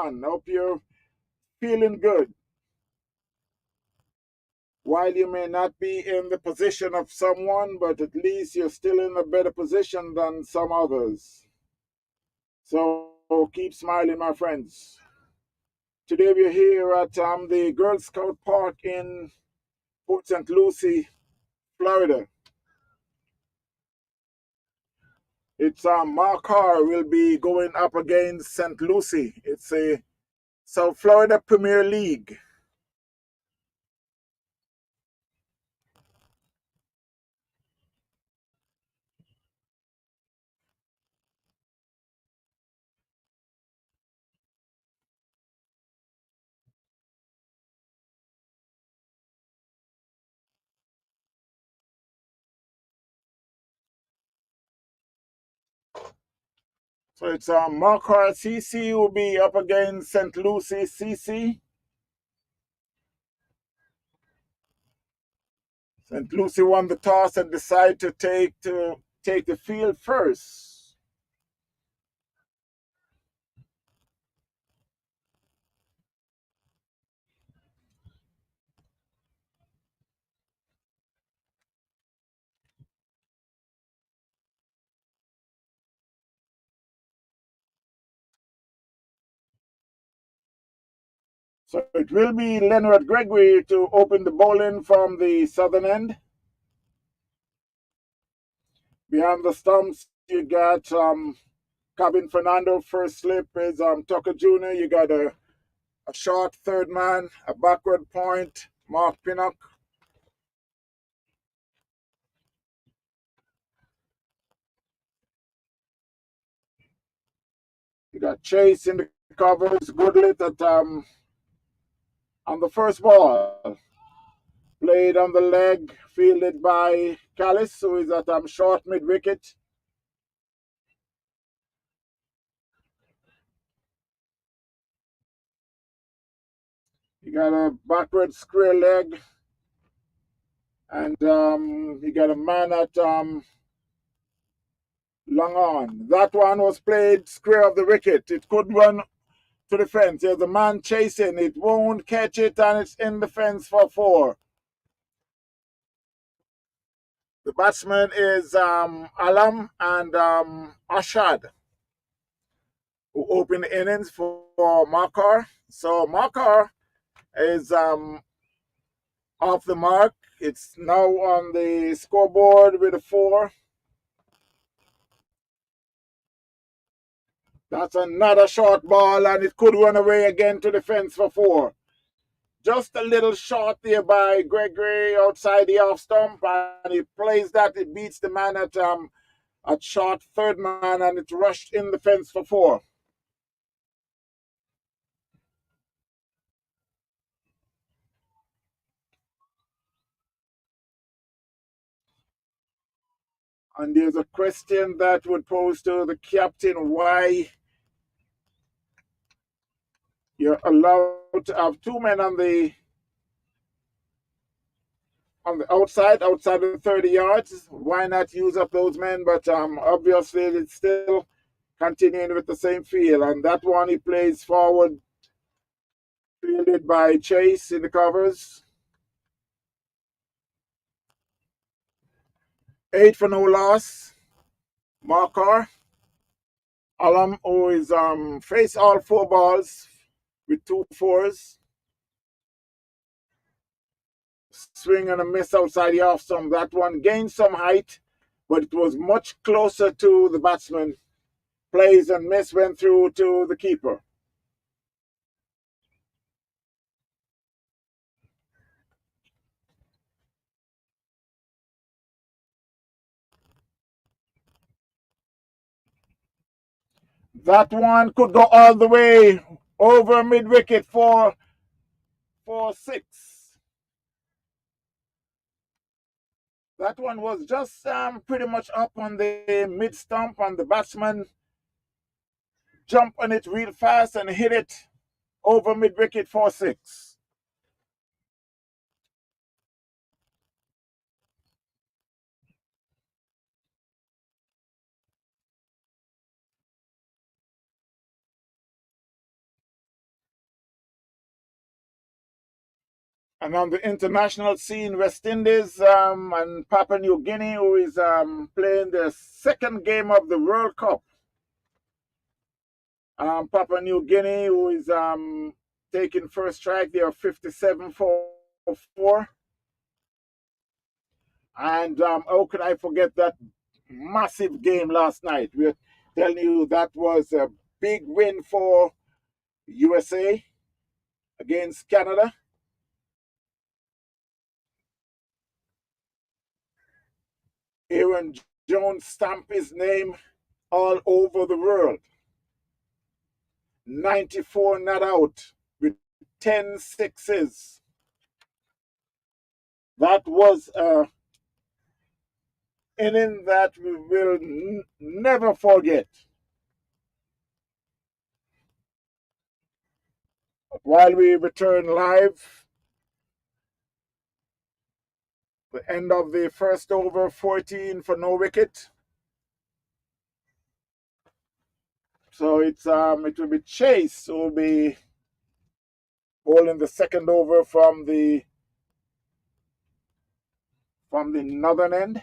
everyone. Hope you're feeling good. While you may not be in the position of someone, but at least you're still in a better position than some others. So keep smiling, my friends. Today we're here at the Girl Scout Park in Port St. Lucie, Florida. It's Mark Carr will be going up against St. Lucie. It's a South Florida Premier League. So it's Mark Carr CC will be up against St. Lucie CC. St. Lucie won the toss and decided to take the field first. So it will be Leonard Gregory to open the bowling from the southern end. Behind the stumps, you got Cabin Fernando. First slip is Tucker Jr. You got a short third man, a backward point, Mark Pinnock. You got Chase in the covers, Goodlet at on the first ball. Played on the leg, fielded by Callis, who is at short mid wicket. You got a backward square leg, and you got a man at long on. That one was played square of the wicket. It could run to the fence. There's a man chasing. It won't catch it, and it's in the fence for four. The batsman is Alam and Ashad, who open the innings for Makar. So Makar is off the mark. It's now on the scoreboard with a four. That's another short ball, and it could run away again to the fence for four. Just a little short there by Gregory outside the off stump, and he plays that. It beats the man at short third man, and it's rushed in the fence for four. And there's a question that would pose to the captain why you're allowed to have two men on the outside of the 30 yards. Why not use up those men? But obviously it's still continuing with the same field. And that one he plays forward, fielded by Chase in the covers. 8 for no loss. Marker. Alam, who is face all four balls with two fours. Swing and a miss outside the off stump. That one gained some height, but it was much closer to the batsman. Plays and miss went through to the keeper. That one could go all the way over mid wicket for six. That one was just pretty much up on the mid stump, and the batsman jumped on it real fast and hit it over mid wicket for six. And on the international scene, West Indies and Papua New Guinea, who is playing their second game of the World Cup. Papua New Guinea, who is taking first strike, they are 57 for 4. And how could I forget that massive game last night? We're telling you that was a big win for USA against Canada. Aaron Jones stamped his name all over the world. 94 not out with 10 sixes. That was an inning that we will never forget. While we return live, the end of the first over, 14 for no wicket. So it will be Chase who will be bowling the second over from the northern end.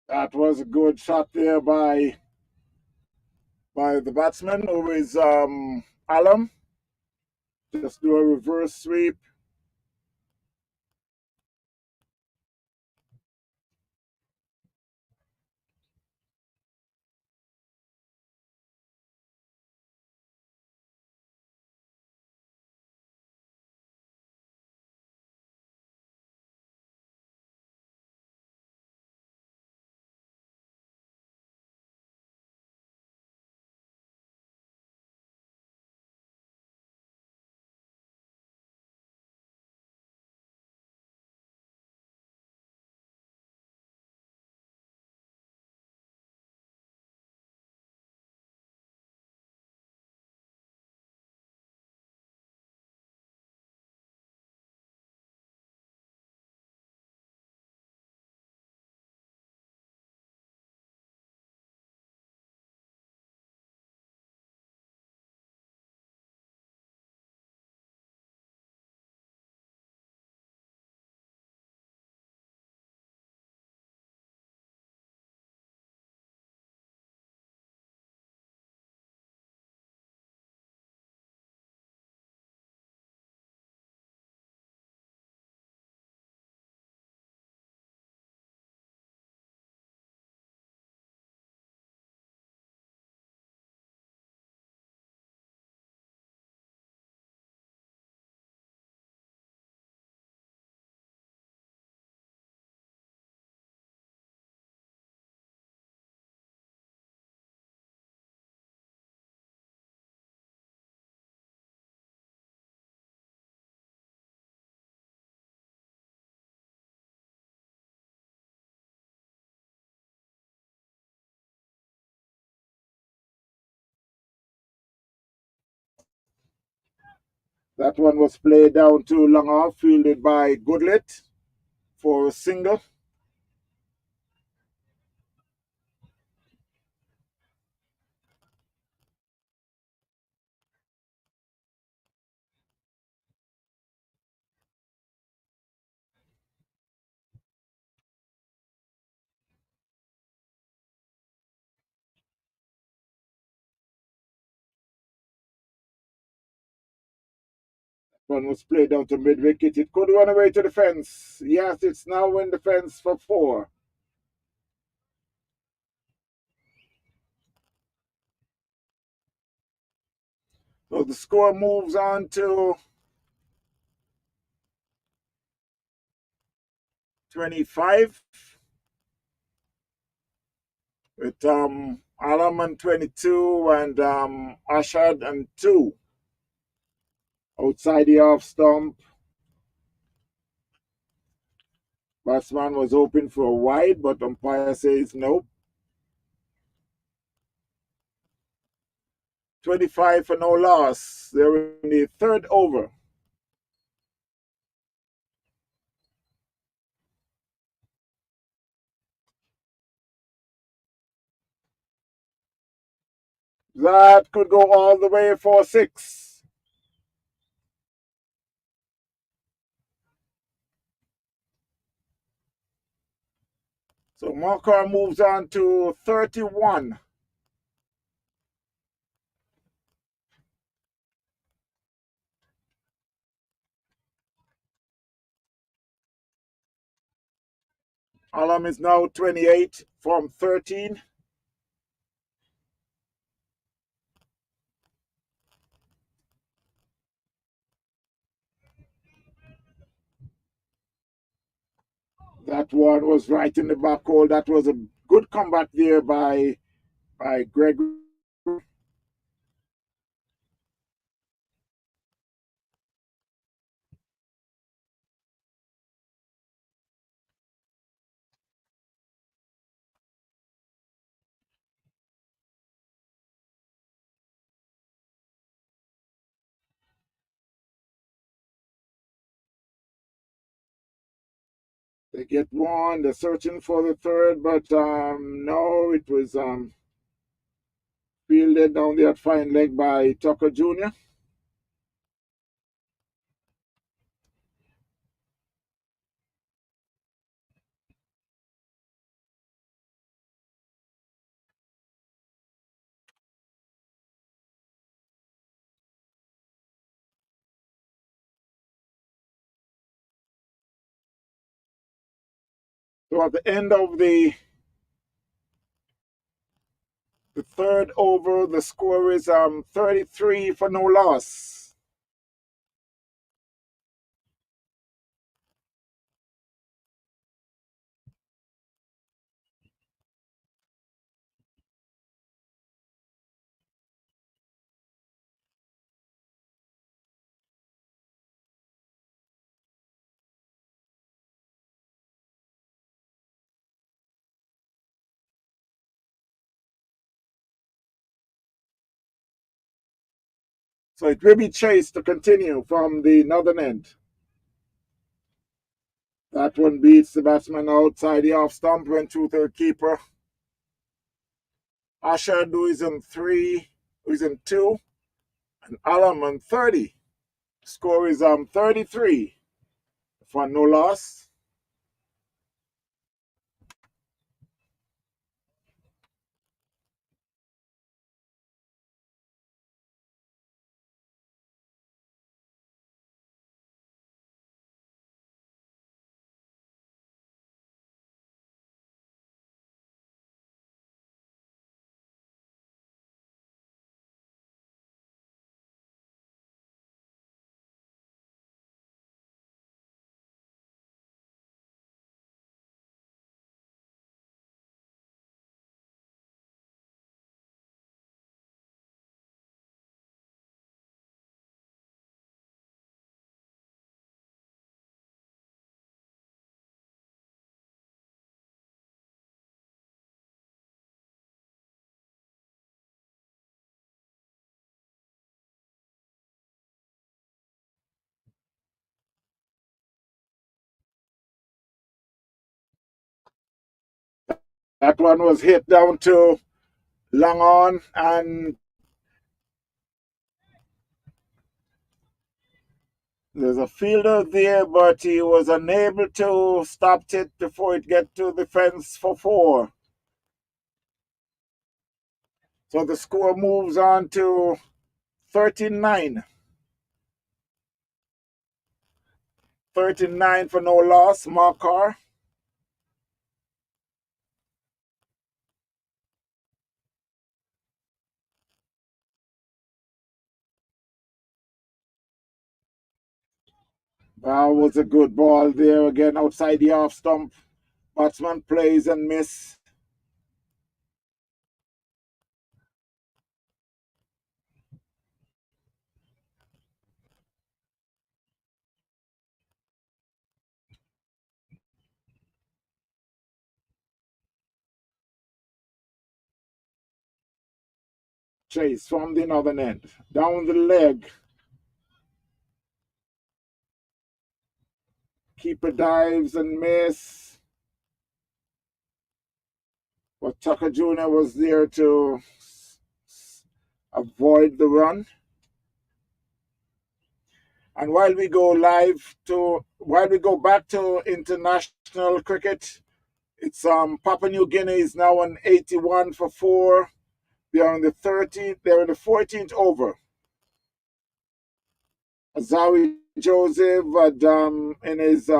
That was a good shot there by the batsman who is Alam. Just do a reverse sweep. That one was played down to long off, fielded by Goodlet for a single. One was played down to mid wicket. It could run away to the fence. Yes, it's now in the fence for 4. So the score moves on to 25 with Alaman 22 and Ashad and 2 outside the off stump. Batsman was hoping for a wide, but umpire says nope. 25 for no loss. They're in the third over. That could go all the way for 6. So Marker moves on to 31. Alam is now 28 from 13. That one was right in the back hole. That was a good comeback there by Greg. They get one. They're searching for the third, but no, it was fielded down the fine leg by Tucker Jr. So at the end of the third over, the score is 33 for no loss. So it will be chased to continue from the northern end. That one beats the batsman outside the off stump, went through to the keeper. Asher is in 3, who is in 2, and Alam on 30. Score is 33 for no loss. That one was hit down to long on, and there's a fielder there, but he was unable to stop it before it get to the fence for four. So the score moves on to 39. 39 for no loss, Markar. That was a good ball there again outside the off stump. Batsman plays and miss. Chase from the northern end. Down the leg. Keeper dives and miss. But Tucker Jr. was there to avoid the run. And while we go back to international cricket, it's Papua New Guinea is now on 81 for four. They are in the 13th. They're in the 14th over. Azawi Joseph had, in his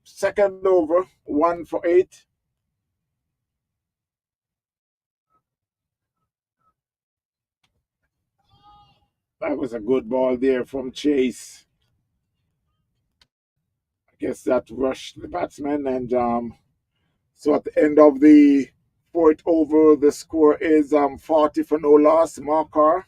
second over, 1 for 8. That was a good ball there from Chase. I guess that rushed the batsman, and so at the end of the fourth over, the score is 40 for no loss. Markar.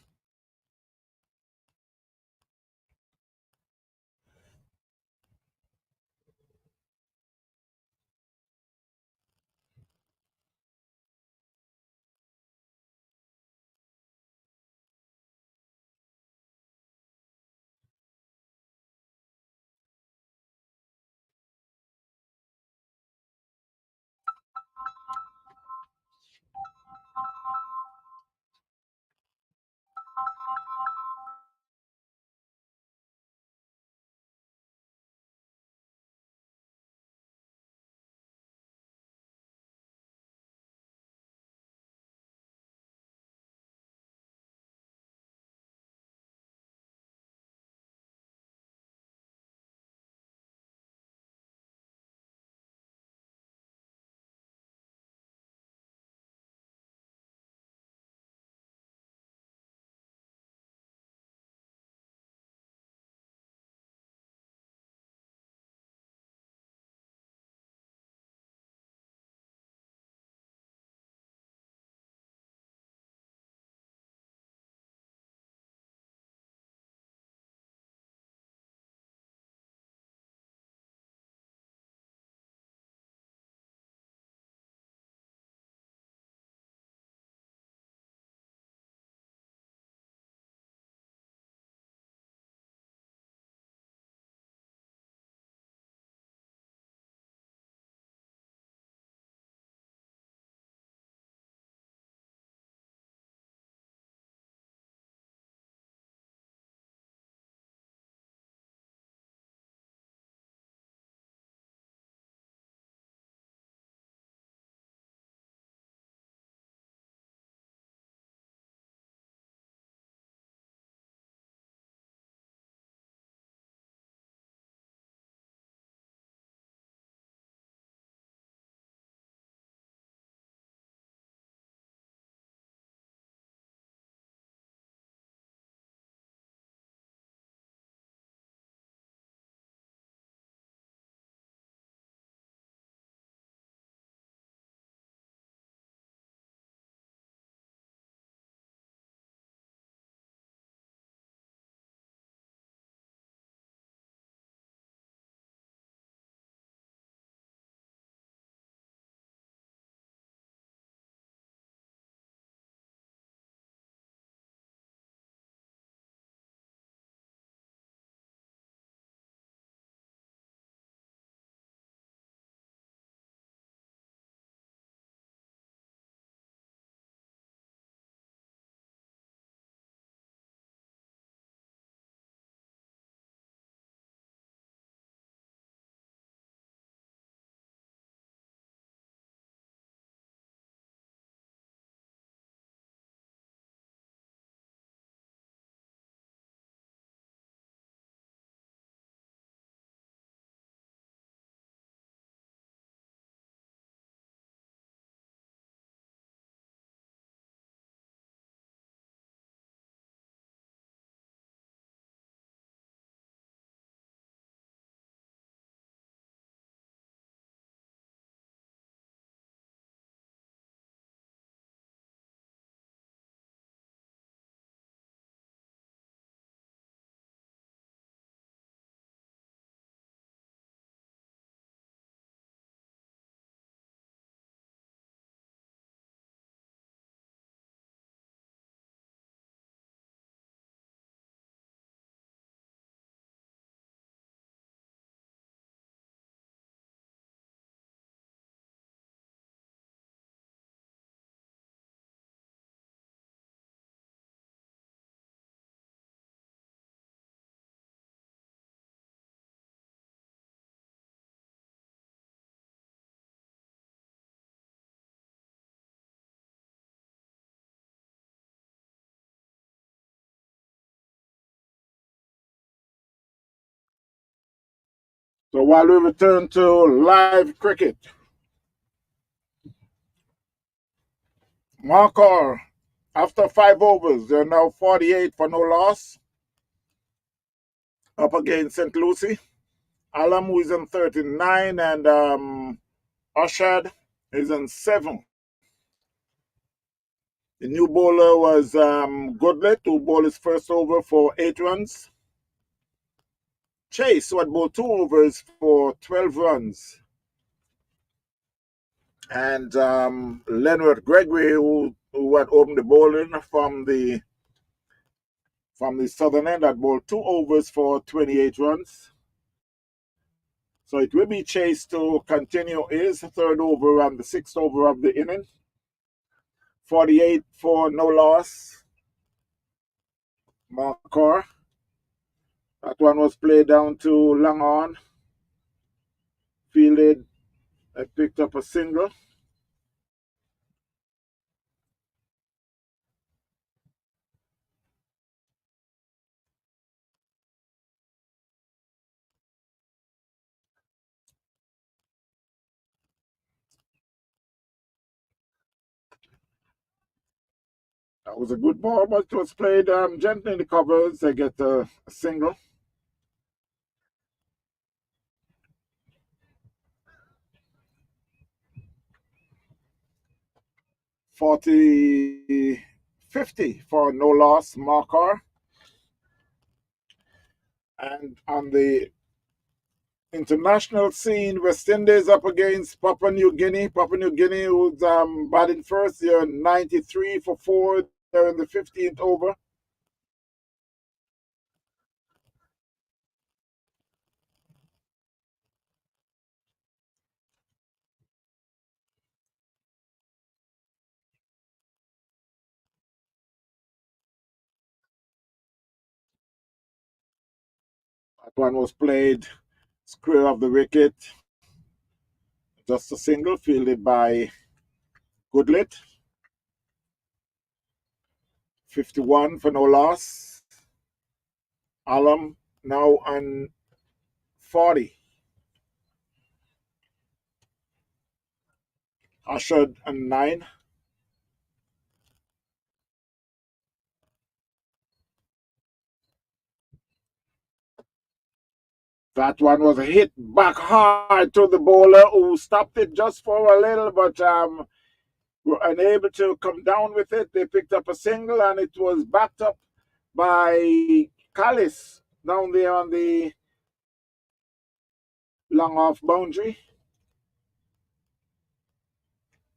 So while we return to live cricket, Markor, after 5 overs, they're now 48 for no loss, up against St. Lucie. Alam, who is in 39, and Ashad is in 7. The new bowler was Goodlet, who bowled his first over for 8 runs. Chase, who had bowled 2 overs for 12 runs. And Leonard Gregory, who had opened the bowling from the southern end, had bowled 2 overs for 28 runs. So it will be Chase to continue his third over and the 6th over of the inning. 48 for no loss. Markor. That one was played down to long on. Fielded, picked up a single. That was a good ball, but it was played gently in the covers. They get a single. 50 for no loss, Markor. And on the international scene, West Indies up against Papua New Guinea. Papua New Guinea, who's batting first, they're 93 for 4. They're in the 15th over. That one was played square of the wicket. Just a single fielded by Goodlet. 51 for no loss. Alam now on 40. Ashad on 9. That one was hit back hard to the bowler who stopped it just for a little, but were unable to come down with it. They picked up a single and it was backed up by Callis down there on the long off boundary.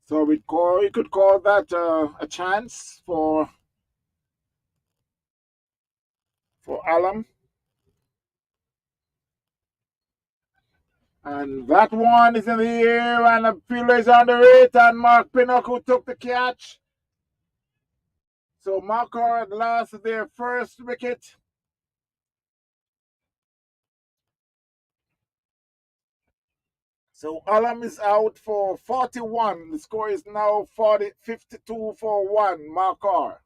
So you could call that a chance for Alam. And that one is in the air, and the fielder is under it, and Mark Pinnock who took the catch. So Markor had lost their first wicket. So Alam is out for 41. The score is now 52 for 1. Markor.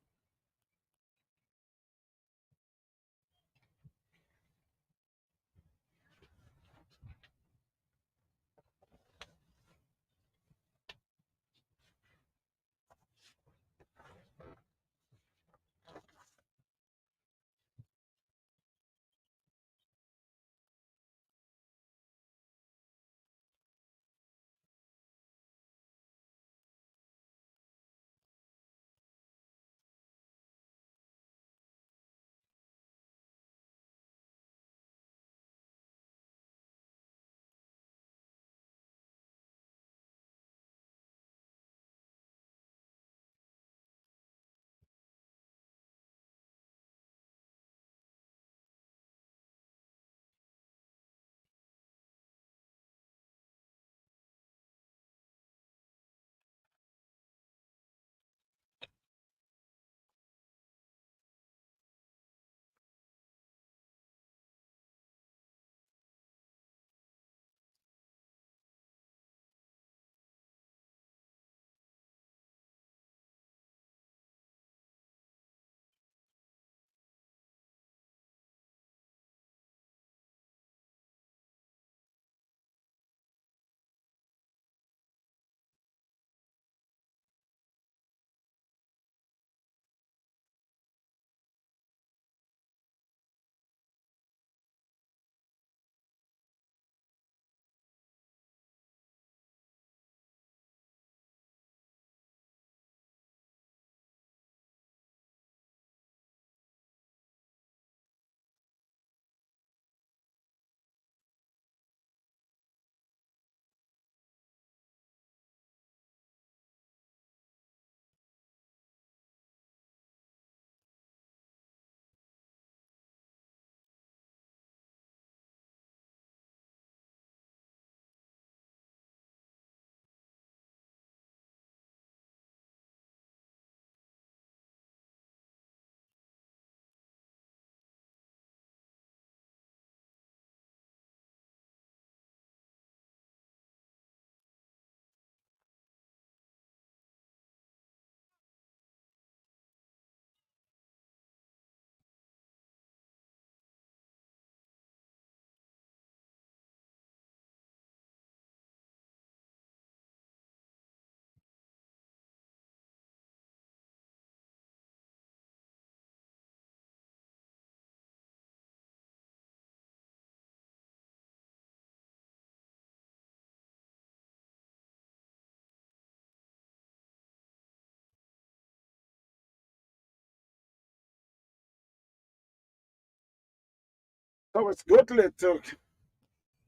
So it's Goodlet to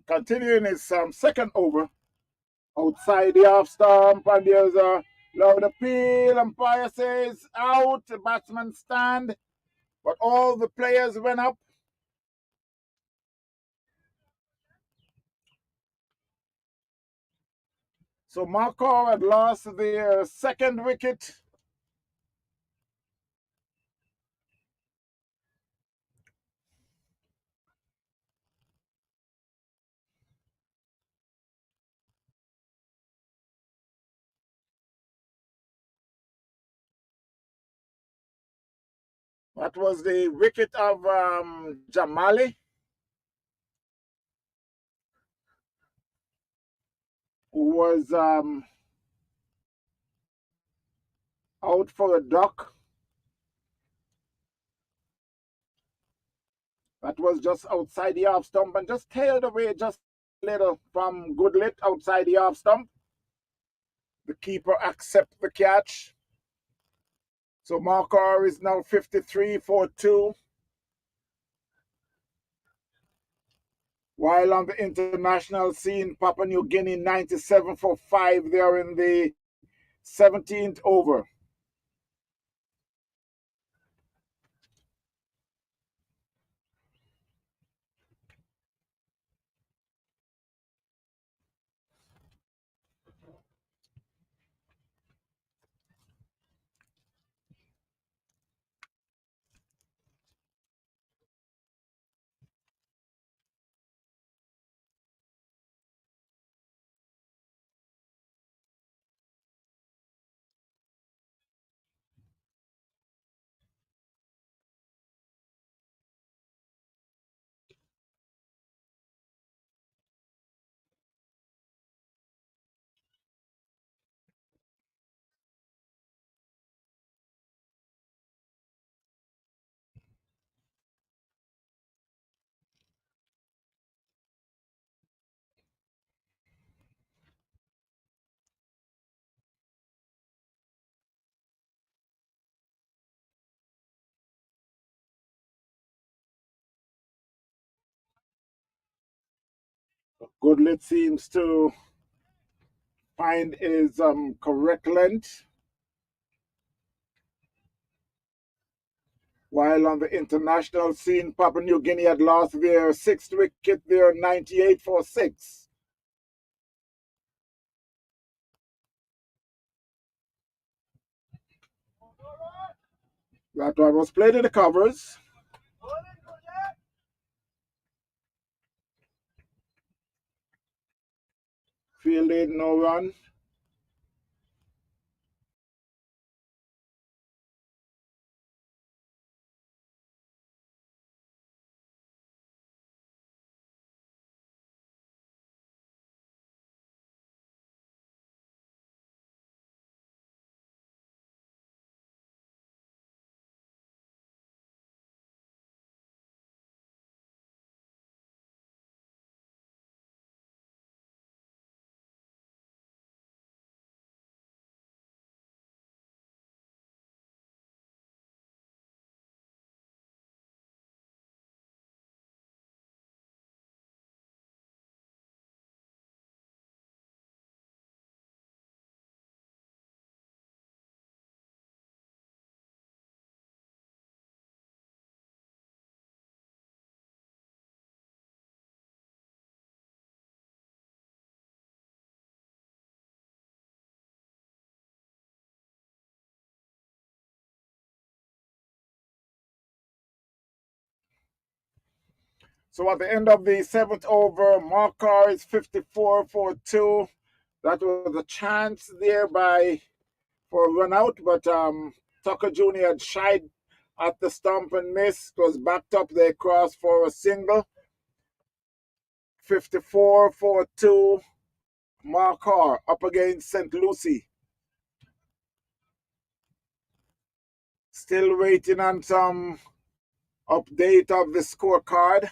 continue in his second over outside the off stump, and there's a loud appeal. Umpire says out. The batsman stand, but all the players went up. So Marco had lost their second wicket. That was the wicket of Jamali, who was out for a duck. That was just outside the off stump and just tailed away just a little from Goodlet outside the off stump. The keeper accepts the catch. So Markar is now 53 for 2. While on the international scene, Papua New Guinea 97 for 5. They are in the 17th over. Goodlet seems to find his correct length. While on the international scene, Papua New Guinea had lost their sixth wicket. They're 98 for 6. That one was played in the covers. Fielded, no run. So at the end of the seventh over, Markar is 54 for 2. That was a chance there for a run out, but Tucker Jr. had shied at the stump and missed. It was backed up. They crossed for a single. 54 for 2. Markar up against St. Lucie. Still waiting on some update of the scorecard.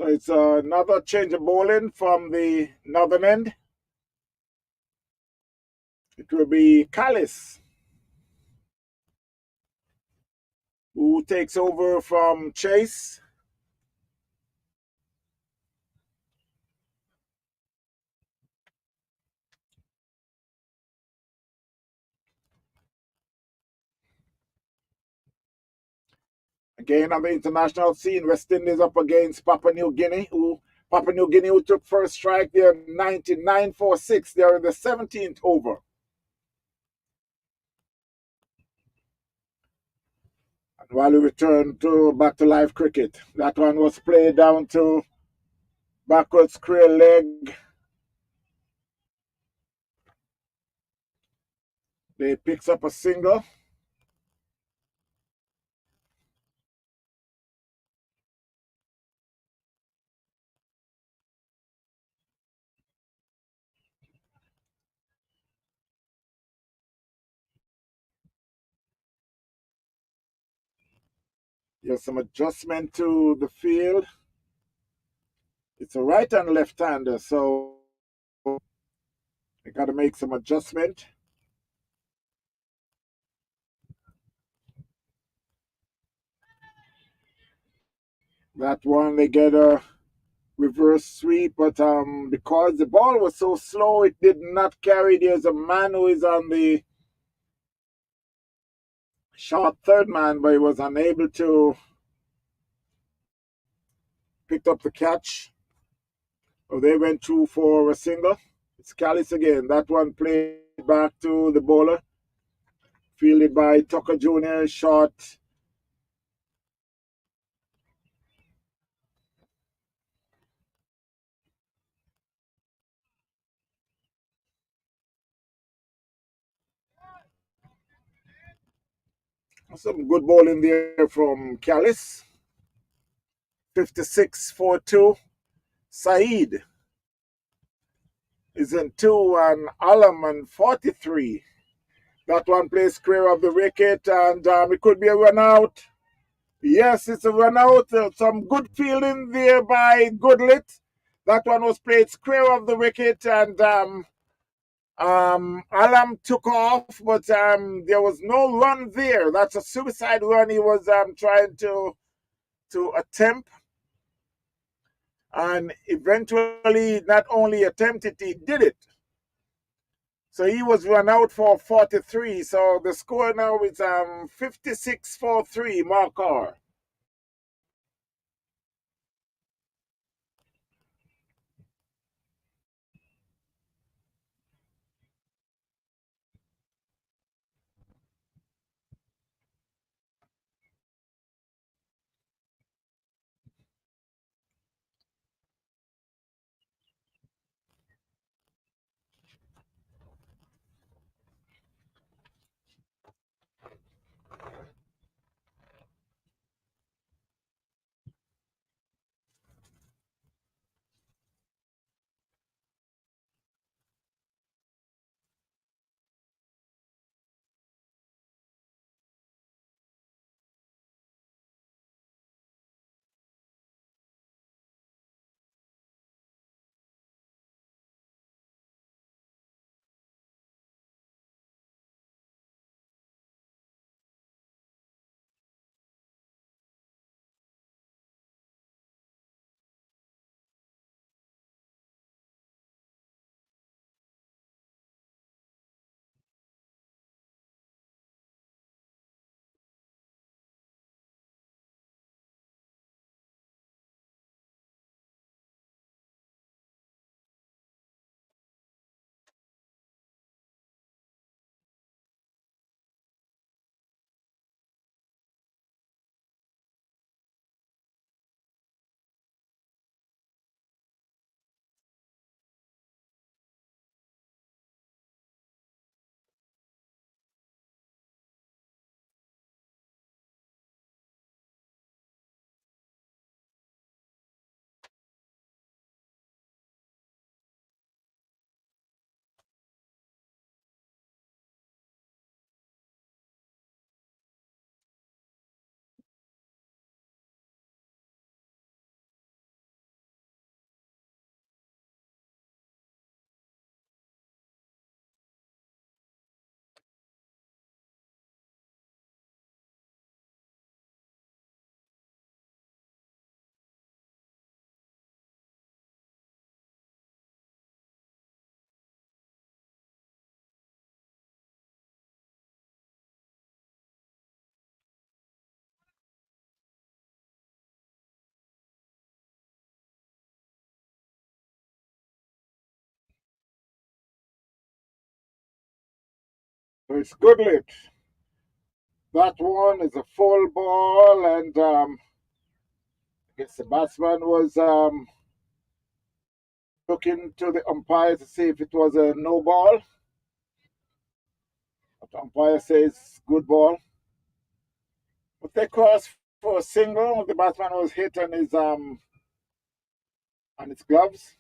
So it's another change of bowling from the northern end. It will be Callis who takes over from Chase. Again on the international scene, West Indies up against Papua New Guinea, who took first strike there 99-4-6. They're in the 17th over. And while we return to back to live cricket, that one was played down to backwards square leg. They picks up a single. There's some adjustment to the field. It's a right and left hander, so they got to make some adjustment. That one they get a reverse sweep, but because the ball was so slow, it did not carry. There's a man who is on the short third man, but he was unable to pick up the catch. So they went through for a single. It's Callis again. That one played back to the bowler, fielded by Tucker Jr. Short. Some good bowling there from Callis. 56-4-2. Saeed is in 2 and Alam on 43. That one plays square of the wicket and it could be a run out. Yes, it's a run out. Some good fielding there by Goodlit. That one was played square of the wicket and Alam took off, but there was no run there. That's a suicide run he was trying to attempt. And eventually, not only attempted, he did it. So he was run out for 43. So the score now is 56-4-3, Markar. So it's good lit. That one is a full ball, and I guess the batsman was looking to the umpire to see if it was a no ball. But the umpire says good ball. But they crossed for a single. The batsman was hit on his gloves.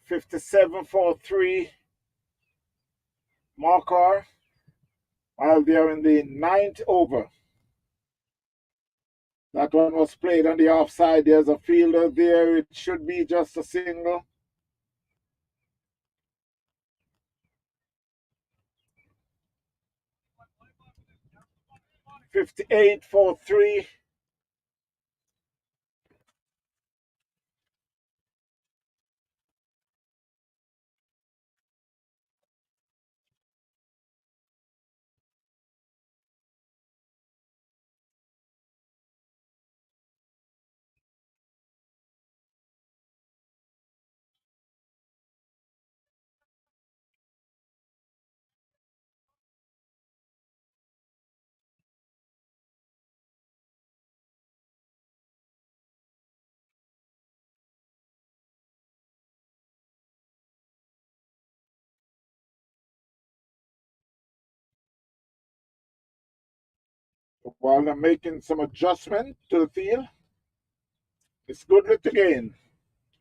57 for 3 marker while they're in the ninth over. That one was played on the offside. There's a fielder there. It should be just a single. 58 for 3. While they're making some adjustment to the field, it's good lit again.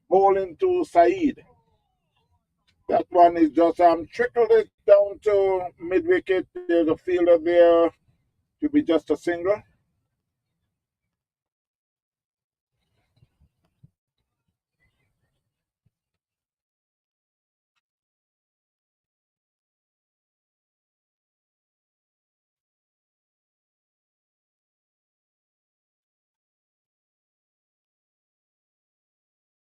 Bowling to Saeed. That one is just trickled it down to mid wicket. There's a fielder there to be just a single.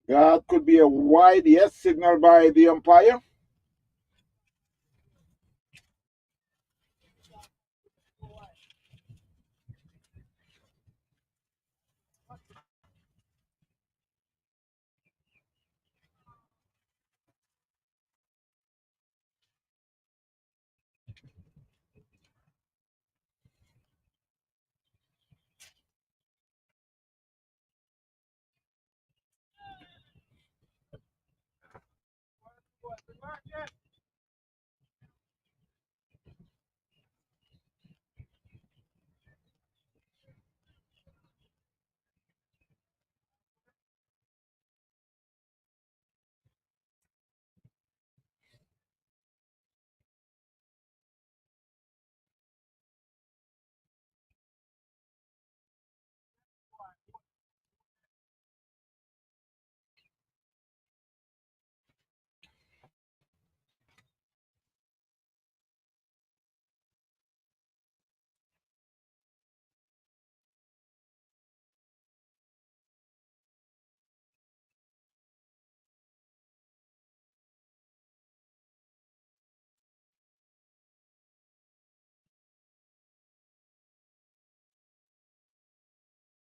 That could be a wide yes signal by the umpire.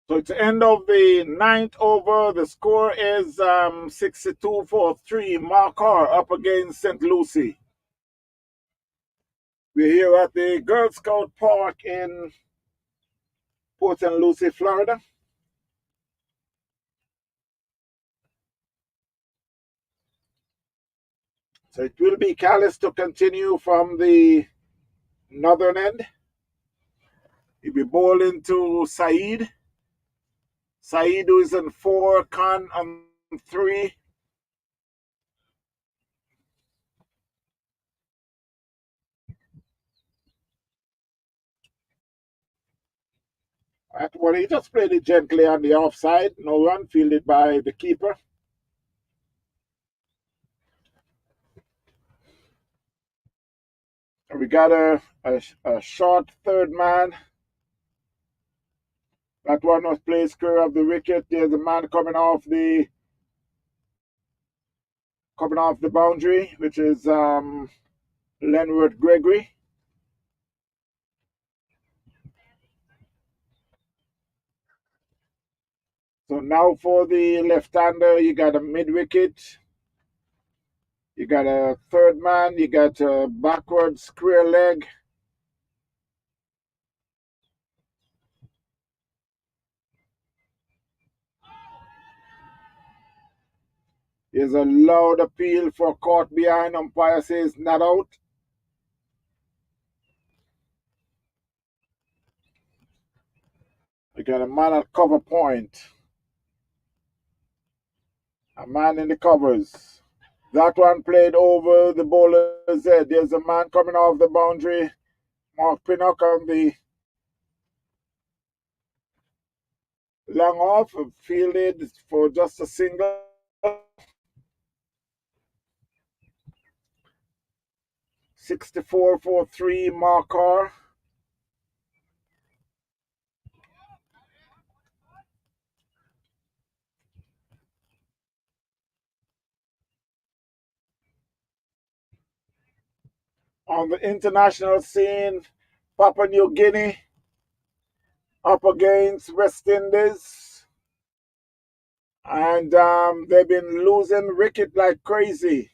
So it's the end of the ninth over. The score is 62 for 3. Marker up against St. Lucie. We're here at the Girl Scout Park in Port St. Lucie, Florida. So it will be Callis to continue from the northern end. He'll be bowling to Saeed. Saeed, who is in 4, Khan on 3. Well, he just played it gently on the offside. No run, fielded by the keeper. We got a short third man. That one was played square of the wicket. There's a man coming off the boundary, which is Lenwood Gregory. So now for the left-hander, you got a mid-wicket. You got a third man, you got a backward square leg. There's a loud appeal for caught behind. Umpire says not out. We got a man at cover point. A man in the covers. That one played over the bowler's head. There's a man coming off the boundary. Mark Pinnock on the long off, fielded for just a single. 64 for 3 marker. On the international scene, Papua New Guinea up against West Indies. And they've been losing wicket like crazy.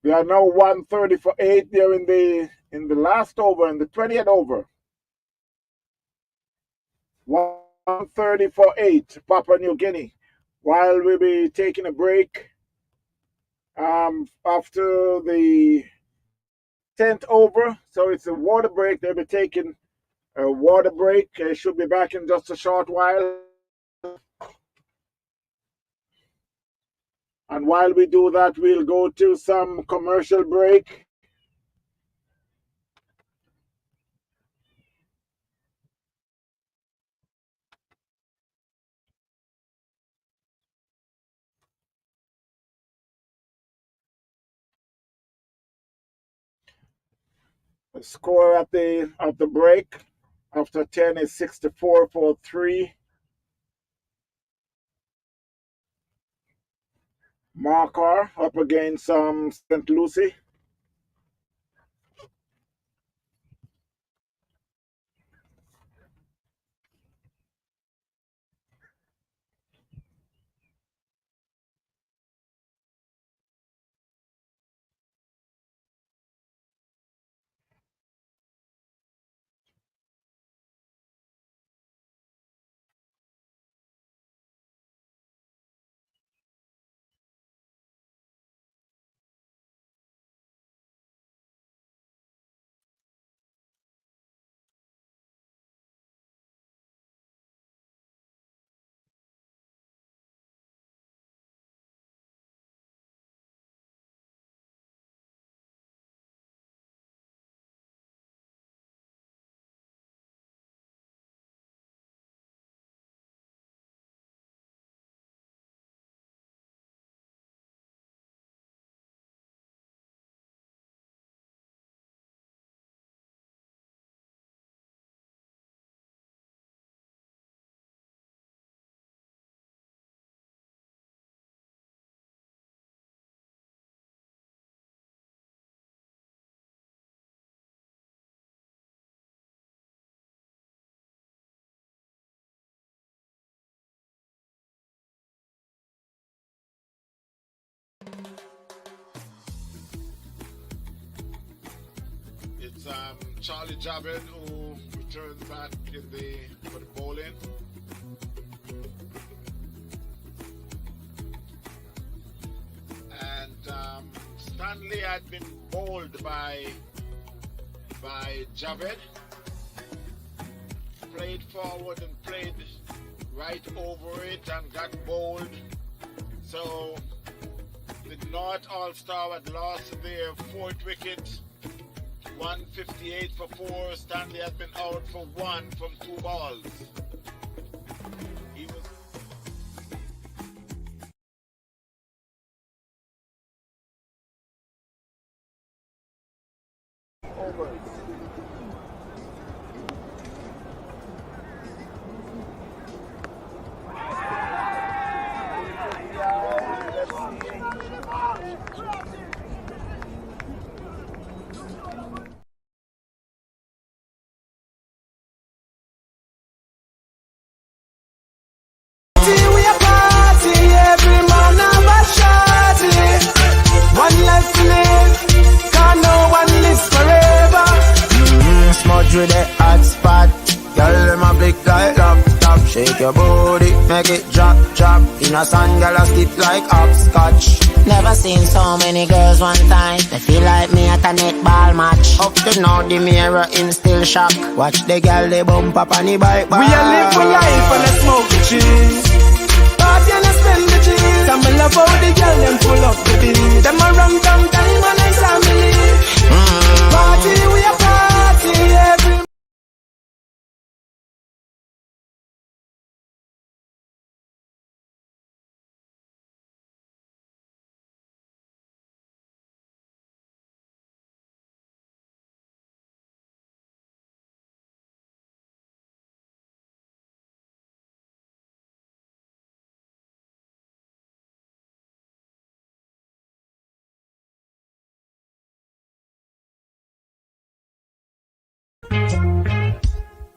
They are now 130 for 8 there in the last over, in the 20th over. 130 for 8, Papua New Guinea. While we'll be taking a break after the 10th over, so it's a water break. They'll be taking a water break. They should be back in just a short while. And while we do that, we'll go to some commercial break. The score at the break after 10 is 64 for 3. Marker up against St. Lucie. It's Charlie Javed who returns back for the bowling. And Stanley had been bowled by Javed. Played forward and played right over it and got bowled. So the North All-Star had lost their 4th wicket. 158 for 4. Stanley has been out for 1 from 2 balls. He was over. Make it drop, drop. In a sand, girl, I skip like hopscotch. Never seen so many girls one time. They feel like me at a netball match. Up to now, the mirror in still shock. Watch the girl, they bump up on the bike bar. We a live for life and a smoke the cheese. Party and a spend the cheese. And me love how the girl them full up the beat. Them a run down time and I family. Party, we a party every.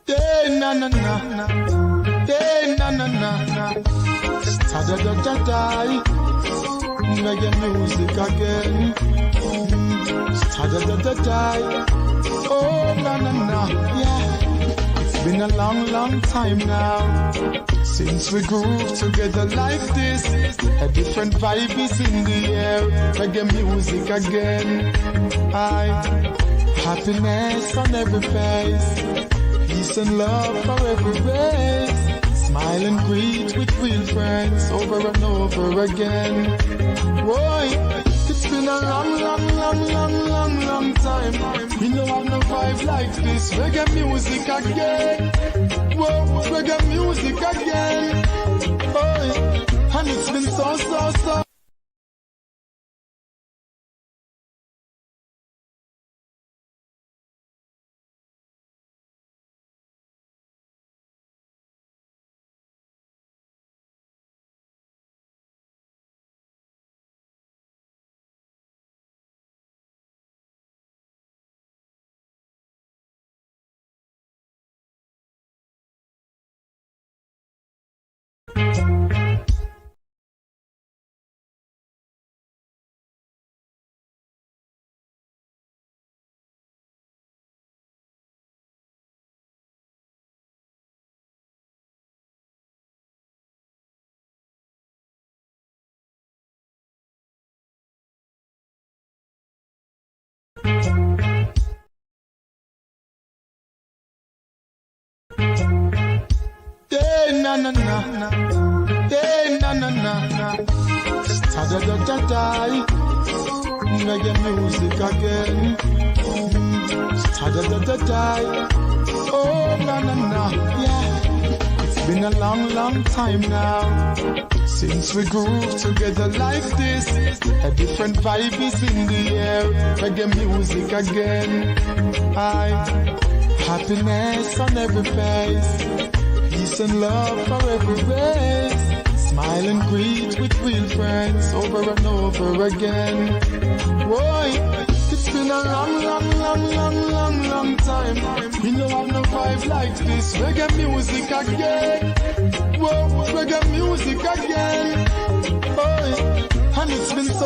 Yeah, na na na na. Yeah, na na na na. Da da da da da. Reggae music again. Da da da da da. Oh na na na. Yeah. It's been a long, long time now since we groove together like this. A different vibe is in the air. Reggae music again. Happiness on every face. Peace and love for every race. Smile and greet with real friends over and over again. Boy, it's been a long, long, long, long, long, long time. We don't have no vibe like this. Reggae music again. Whoa, reggae music again. Boy, and it's been so. Yeah, na na na na. Yeah, na na na na. Da da da da da. Reggae music again. Da da da da da. Oh na na na. Yeah. It's been a long, long time now since we groove together like this. A different vibe is in the air. Reggae music again. Happiness on every face. Peace and love for every race. Smile and greet with real friends over and over again. Boy, it's been a long, long, long, long, long, long time. We don't have no vibe like this. Reggae music again. Whoa, reggae music again. Boy, and it's been so.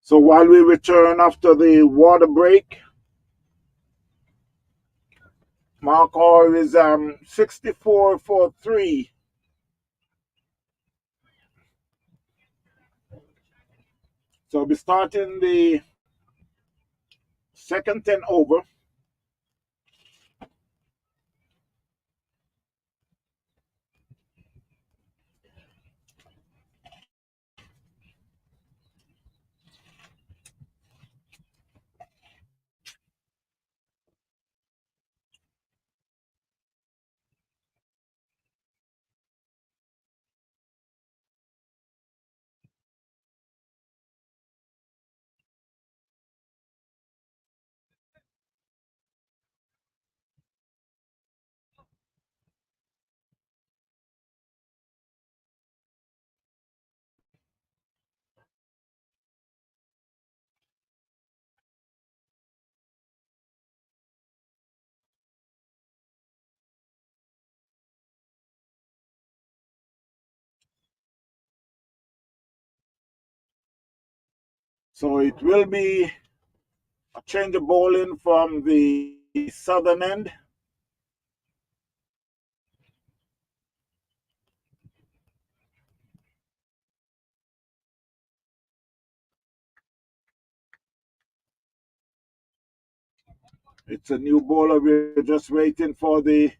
So while we return after the water break, marker is 64.43. So we'll be starting the second 10 over. So it will be a change of bowling from the southern end. It's a new bowler. We're just waiting for the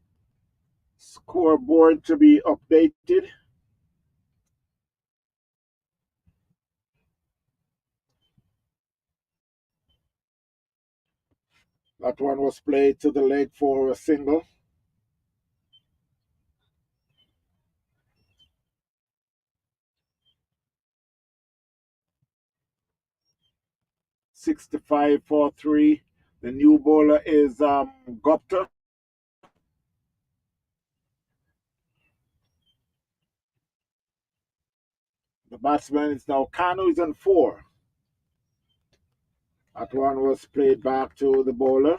scoreboard to be updated. That one was played to the leg for a single. $65 for 3. The new bowler is Gupta. The batsman is now Kanu is on 4. That one was played back to the bowler.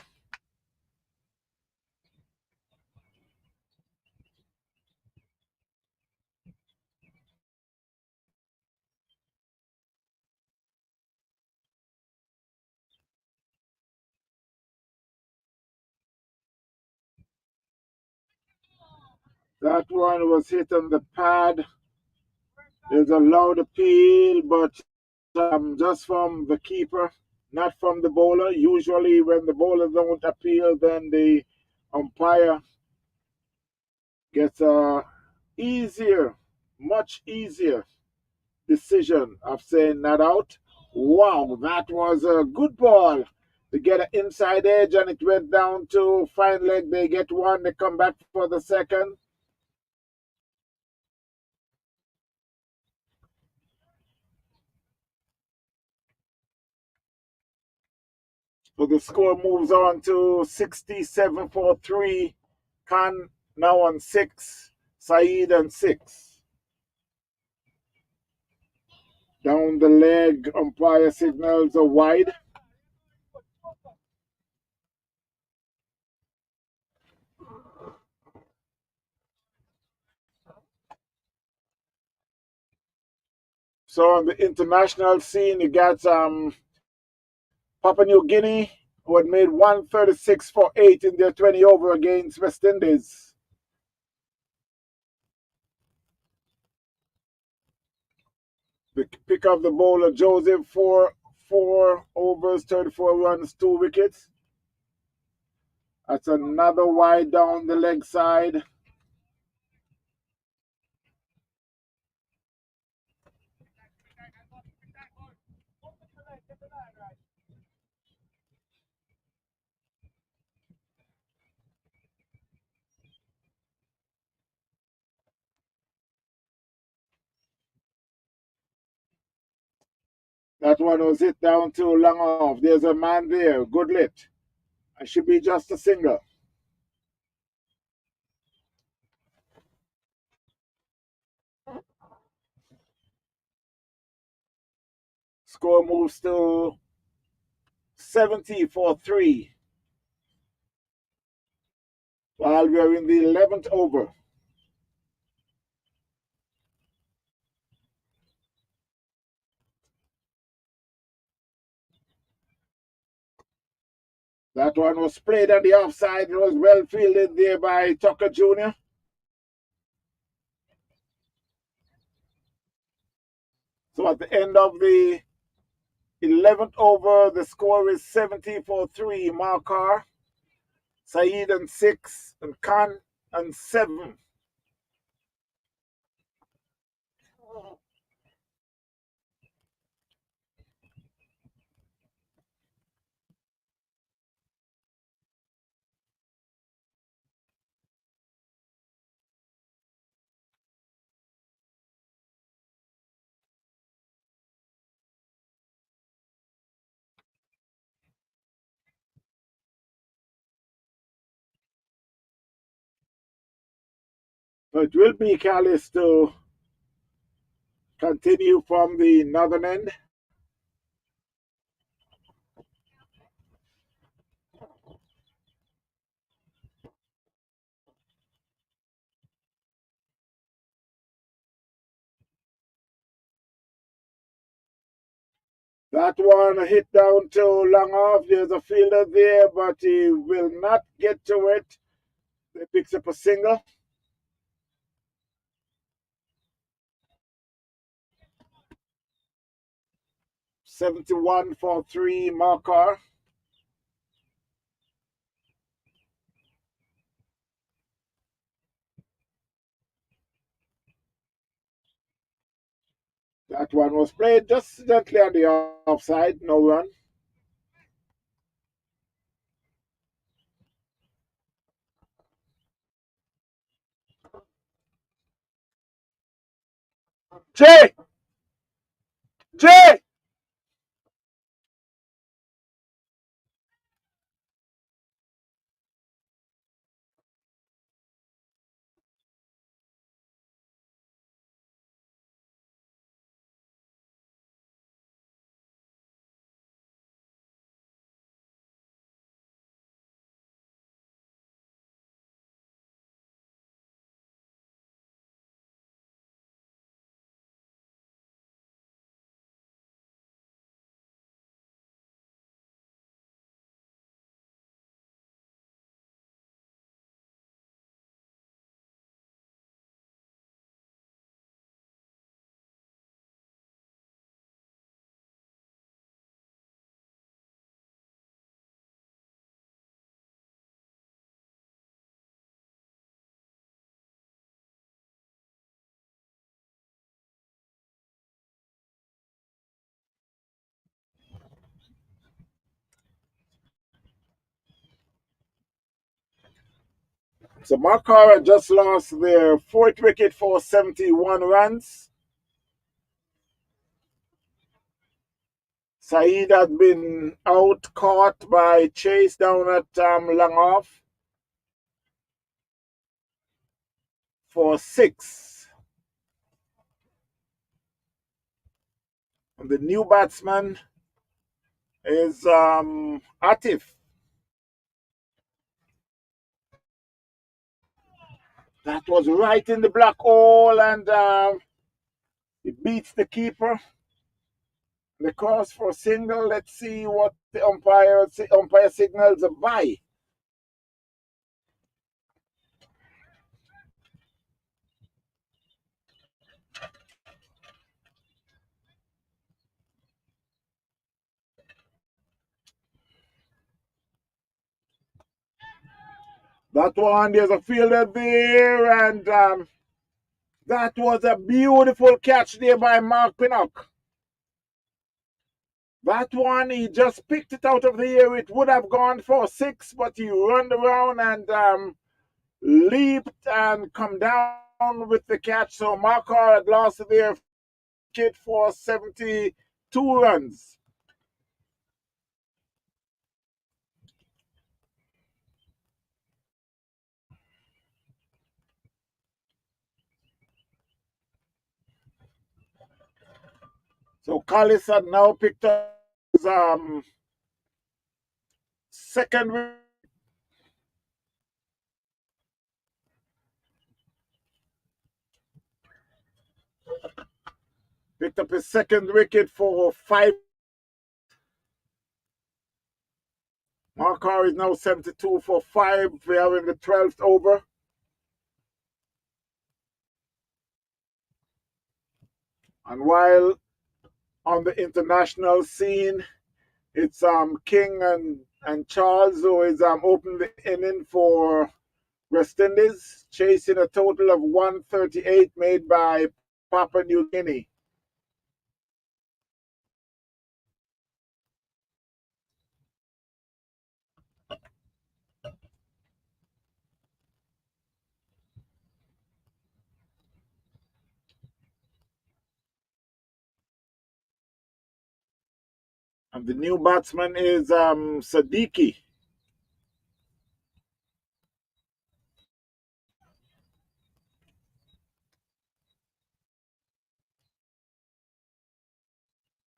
That one was hit on the pad. There's a loud appeal, but just from the keeper, not from the bowler. Usually, when the bowler don't appeal, then the umpire gets a easier, much easier decision of saying not out. Wow, that was a good ball. They get an inside edge and it went down to fine leg. They get one, they come back for the second. So the score moves on to 67 for 3. Khan now on 6. Saeed on 6. Down the leg, umpire signals a wide. So on the international scene, you got Papua New Guinea, who had made 136 for 8 in their 20 over against West Indies. The pick of the bowler, Joseph, 4 overs, 34 runs, 2 wickets. That's another wide down the leg side. That one was hit down too long off. There's a man there, good lit. I should be just a single. Score moves to 70 for 3. While we're in the 11th over. That one was played on the offside. It was well fielded there by Tucker Jr. So at the end of the 11th over, the score is 70-3. Markar, Saeed and 6, and Khan and 7. So it will be Callis to continue from the northern end. That one hit down to long off. There's a fielder there, but he will not get to it. He picks up a single. $71-3 Markar. That one was played just gently on the offside, no run. Jay! Jay! So Markara just lost their fourth wicket for 71 runs. Saeed had been out caught by Chase down at long off for 6. And the new batsman is Atif. That was right in the black hole, and it beats the keeper. The cross for a single. Let's see what the umpire signals a bye. That one, there's a fielder there, and that was a beautiful catch there by Mark Pinnock. That one, he just picked it out of the air. It would have gone for 6, but he run around and leaped and come down with the catch. So Markar had lost their wicket for 72 runs. So Collis had now picked up his second wicket. Picked up his second wicket for 5. Mark score is now 72 for 5. We are in the 12th over. And while on the international scene, it's King and Charles who is opening the inning for West Indies, chasing a total of 138 made by Papua New Guinea. And the new batsman is Sadiki.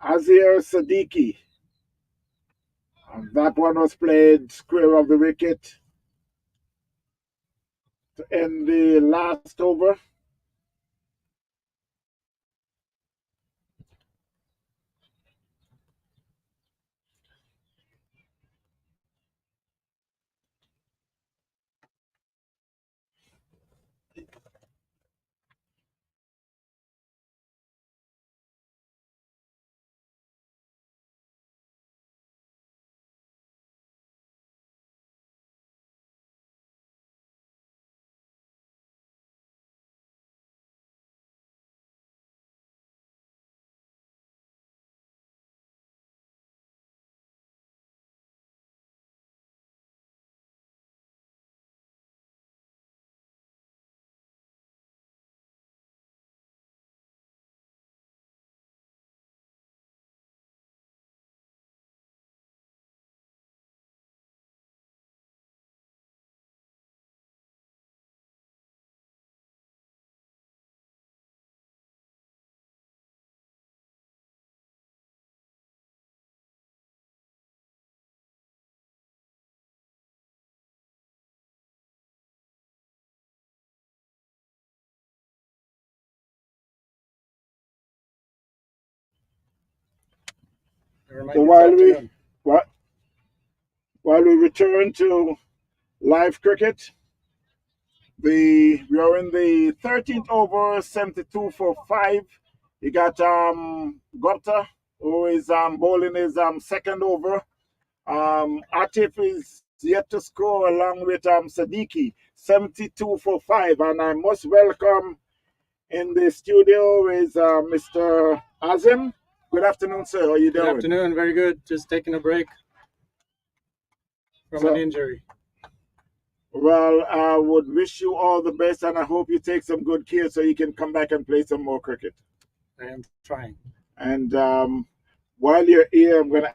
Azir Sadiki. And that one was played square of the wicket to end the last over. So while we return to live cricket, we are in the 13th over, 72 for 5. You got Gupta, who is bowling his second over. Atif is yet to score along with Sadiki, 72 for 5. And I must welcome in the studio is Mr. Azim. Good afternoon, sir. How are you doing? Good afternoon. Very good. Just taking a break from an injury. Well, I would wish you all the best, and I hope you take some good care so you can come back and play some more cricket. I am trying. And while you're here, I'm going to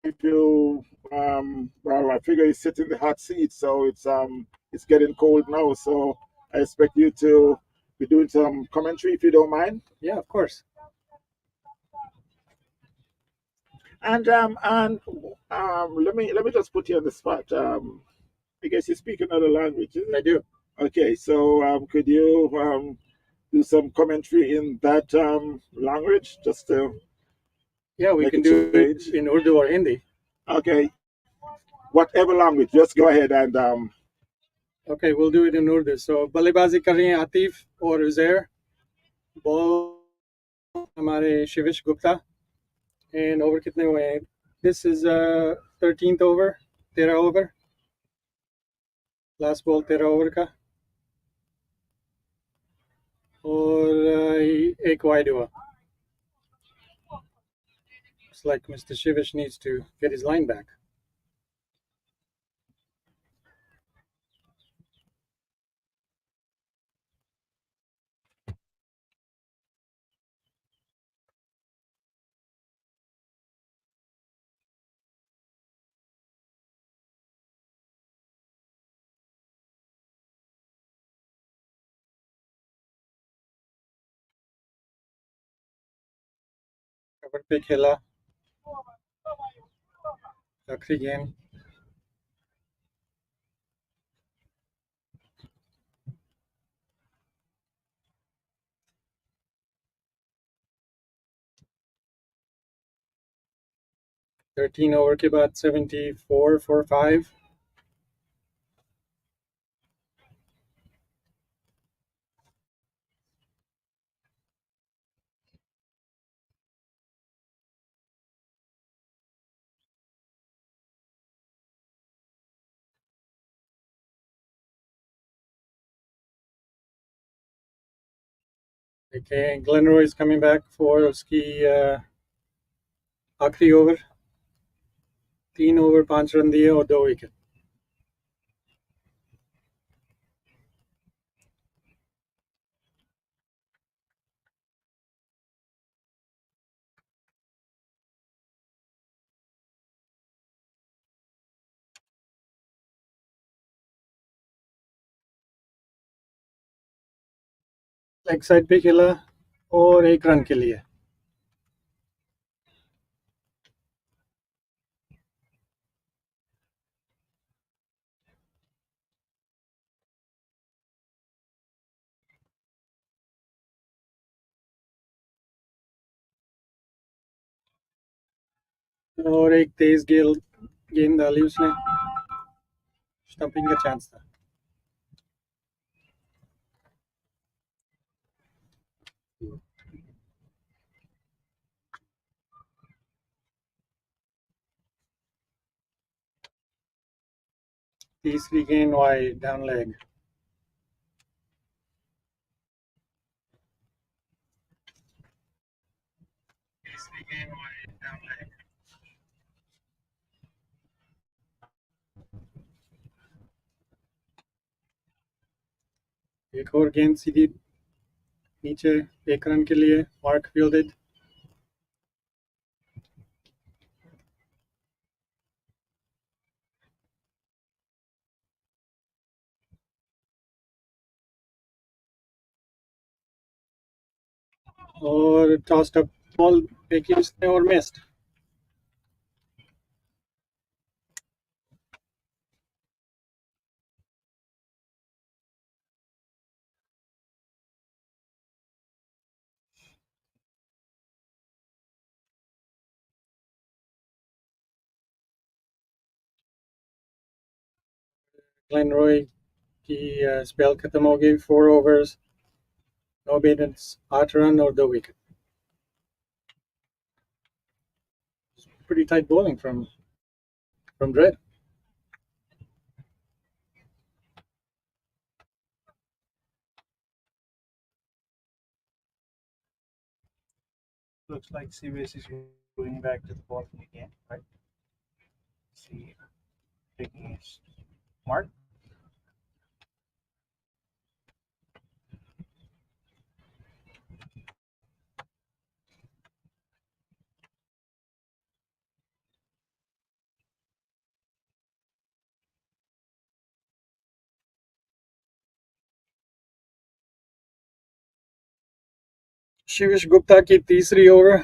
ask you, well, I figure you sit in the hot seat, so it's getting cold now, so I expect you to be doing some commentary if you don't mind. Yeah, of course. And let me just put you on the spot. I guess you speak another language, isn't it? I do. Okay, so could you do some commentary in that language, just to we can do it in Urdu or Hindi. Okay, whatever language, just go ahead and Okay, we'll do it in Urdu. So बल्लेबाजी कर रहे हैं आतिफ और Uzair, ball हमारे शिविश Gupta, and over कितने हुए हैं? This is 13th over, 13 over. Last ball 13 over का, और एक wide हुआ. Looks like Mr. Shivish needs to get his line back. Cover पे खेला, आखिरी गेंद. 13 over के बाद 74 for 5. Okay, Glenroy is coming back for उसकी आखिरी ओवर 3 ओवर 5 रन दिए और 2 विकेट. लेग साइड पे खेला और 1 रन के लिए. और एक तेज गेंद डाली उसने. स्टंपिंग का चांस था. तीसरी गेंद वाइड डाउन लेग. एक और गेंद सीधी नीचे 1 रन के लिए. Mark fielded. और टॉस्ड अप बॉल फेंकी उसने और मिस्ड. ग्लेनरॉय की स्पेल खत्म हो गई. 4 overs, no beatings, 8 रन और 2 wicket. Pretty tight bowling from Dredd. Looks like CBS is going back to the bottom again, right? See, taking his mark. Shivish Gupta की तीसरी over.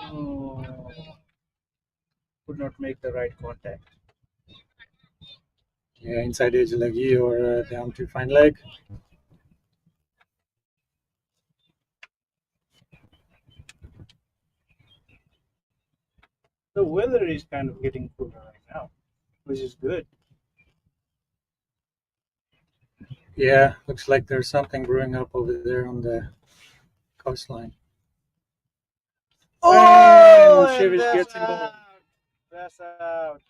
Oh, could not make the right contact. Yeah, inside edge lagi or down to fine leg. The weather is kind of getting cooler right now, which is good. Yeah, looks like there's something brewing up over there on the coastline. Oh, And Shivish that's gets involved. out. That's out.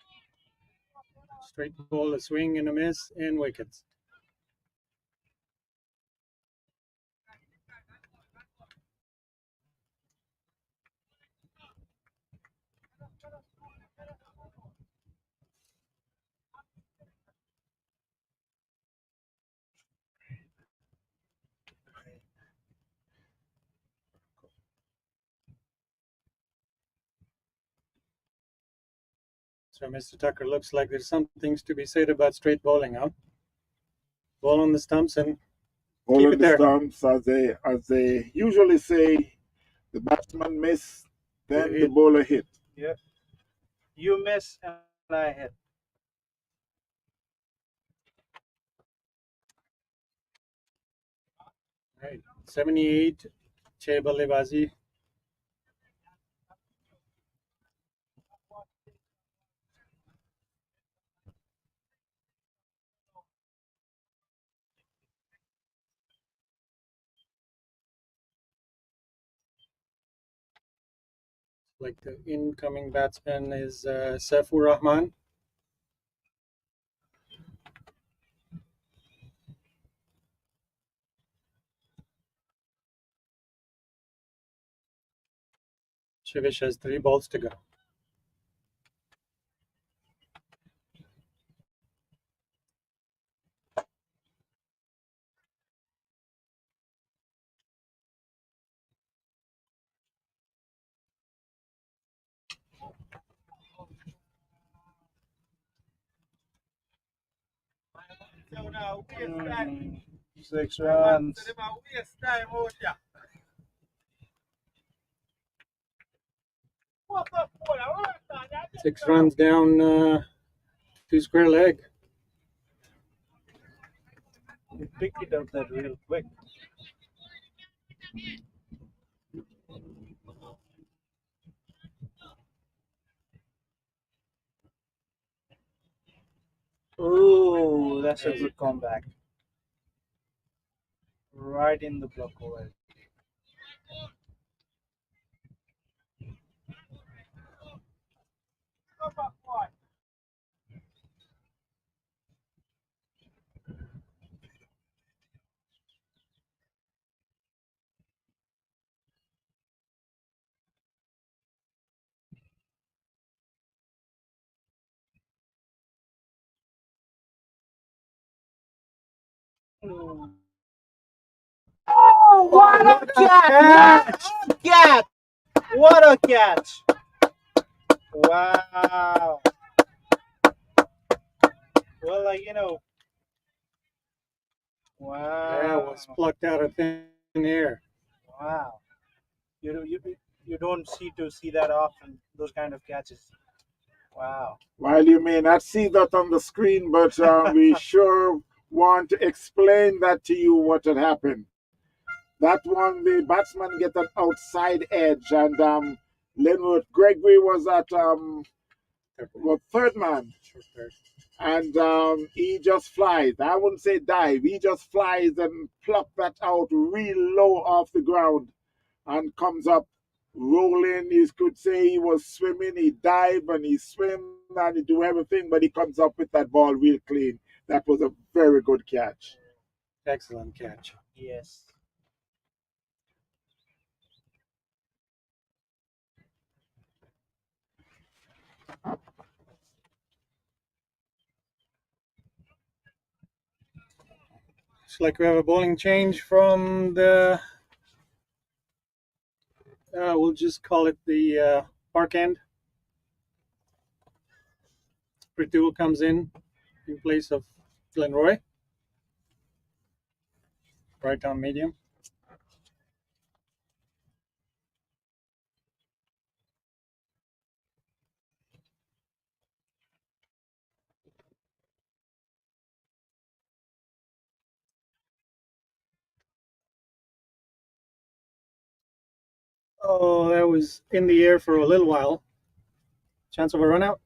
Straight ball, a swing and a miss, and wickets. So, Mr. Tucker, looks like there's some things to be said about straight bowling, huh? Ball on the stumps and Ball keep on it the there. stumps, as they usually say, the batsman miss, then the hit. bowler hit. Yeah. You miss and I hit. Right. 78, छह बल्लेबाजी. Like the incoming batsman is Saifur Rahman. Shivish has 3 balls to go. Mm, 6 runs. 6 runs down, 2 square leg. You picked it up that real quick. Oh, that's a good comeback. Right in the block over. Oh, what a catch! Catch! What a catch! Wow. Well, Yeah, wow. was plucked out of thin air. Wow. You don't see that often, those kind of catches. Wow. While you may not see that on the screen, but we sure want to explain that to you what had happened. That one, the batsman get an outside edge, and Linwood Gregory was at third man, and he just flies. I wouldn't say dive. He just flies and pluck that out real low off the ground and comes up rolling. You could say he was swimming. He dive and he swim and he do everything, but he comes up with that ball real clean. That was a very good catch. Excellent catch. Yes. It's like we have a bowling change from the, we'll just call it the park end. Pritul comes in place of Glenroy. Right down medium. Oh, that was in the air for a little while. Chance of a run out?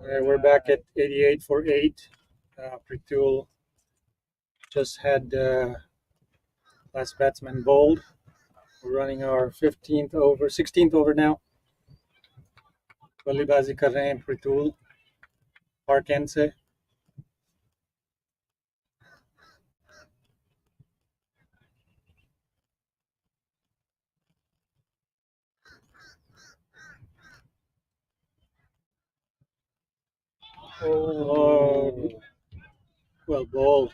We're back at 88 for 8. Pritul just had last batsman bowled. We're running our 15th over, 16th over now. बल्लेबाजी कर रहे हैं Pritul park and से. Oh, well bowled.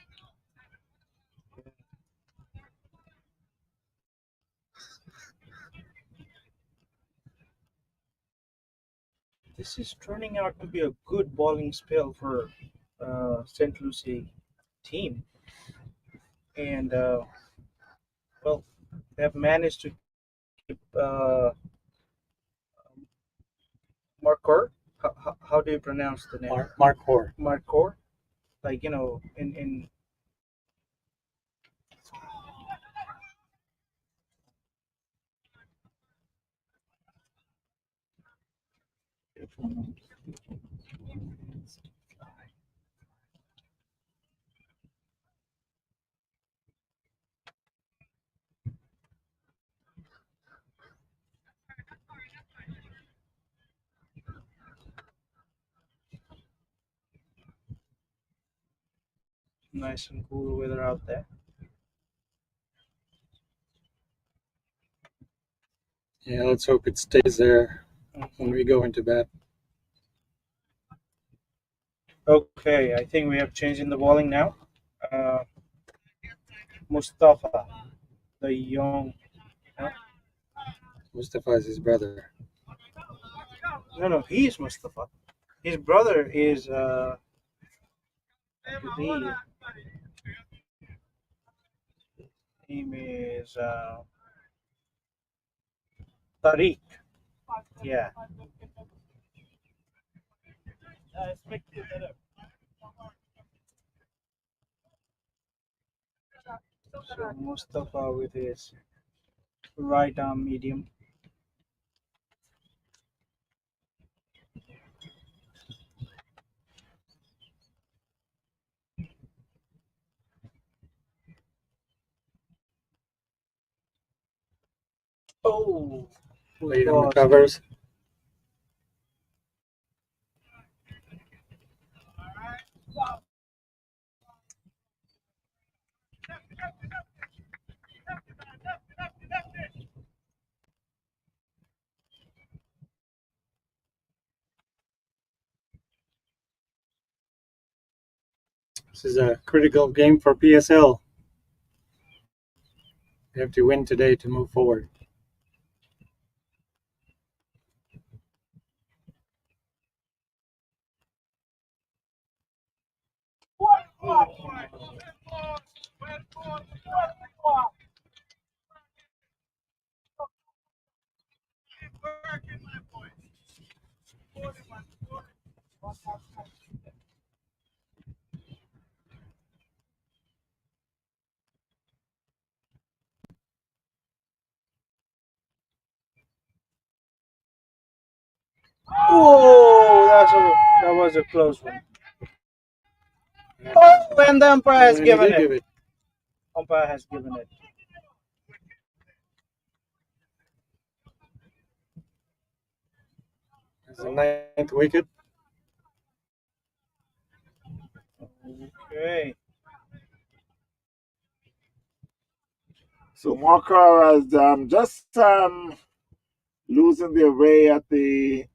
This is turning out to be a good bowling spell for St. Lucie team, and well, they have managed to keep Marcor. How do you pronounce the name? Marcor. Marcor, like in nice and cool weather out there. Yeah, let's hope it stays there when we go into bed. Okay, I think we have changed in the bowling now. Mustafa, the young. Mustafa is his brother. No, he is Mustafa. His brother is I believe name is Tariq. Yeah. So Mustafa with his right arm medium. Oh, Late on the lost. covers. This is a critical game for PSL. They have to win today to move forward. Oh, that was a close one. Oh, and the umpire has given it. Umpire has given it. It's the 9th wicket. Okay. So Marker has just losing their way at the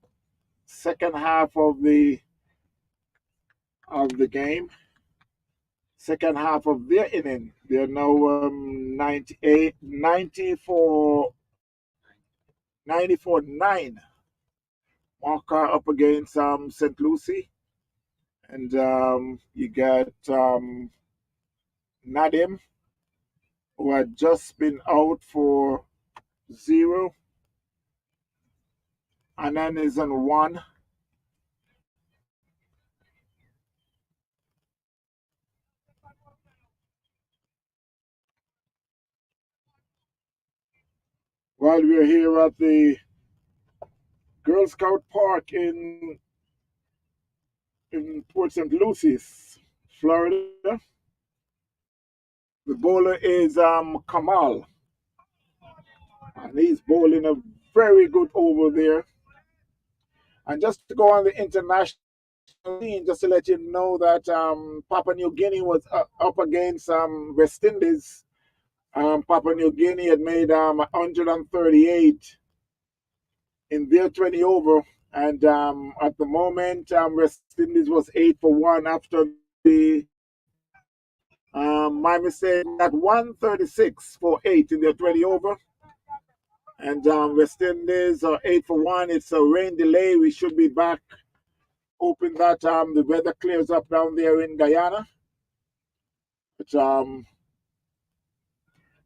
second half of the game. Second half of their inning. They're now 94 9. Marker up against St. Lucie. And you got Nadim, who had just been out for 0. And then is on 1. While we're here at the Girl Scout Park in Port St. Lucie, Florida. The bowler is Kamal, and he's bowling a very good over there. And just to go on the international scene, just to let you know that Papua New Guinea was up against West Indies. Papua New Guinea had made 138 in their 20 over, and at the moment, West Indies was 8 for 1 after the my mistake at 136 for 8 in their 20 over. And West Indies are 8 for 1. It's a rain delay. We should be back, hoping that the weather clears up down there in Guyana. But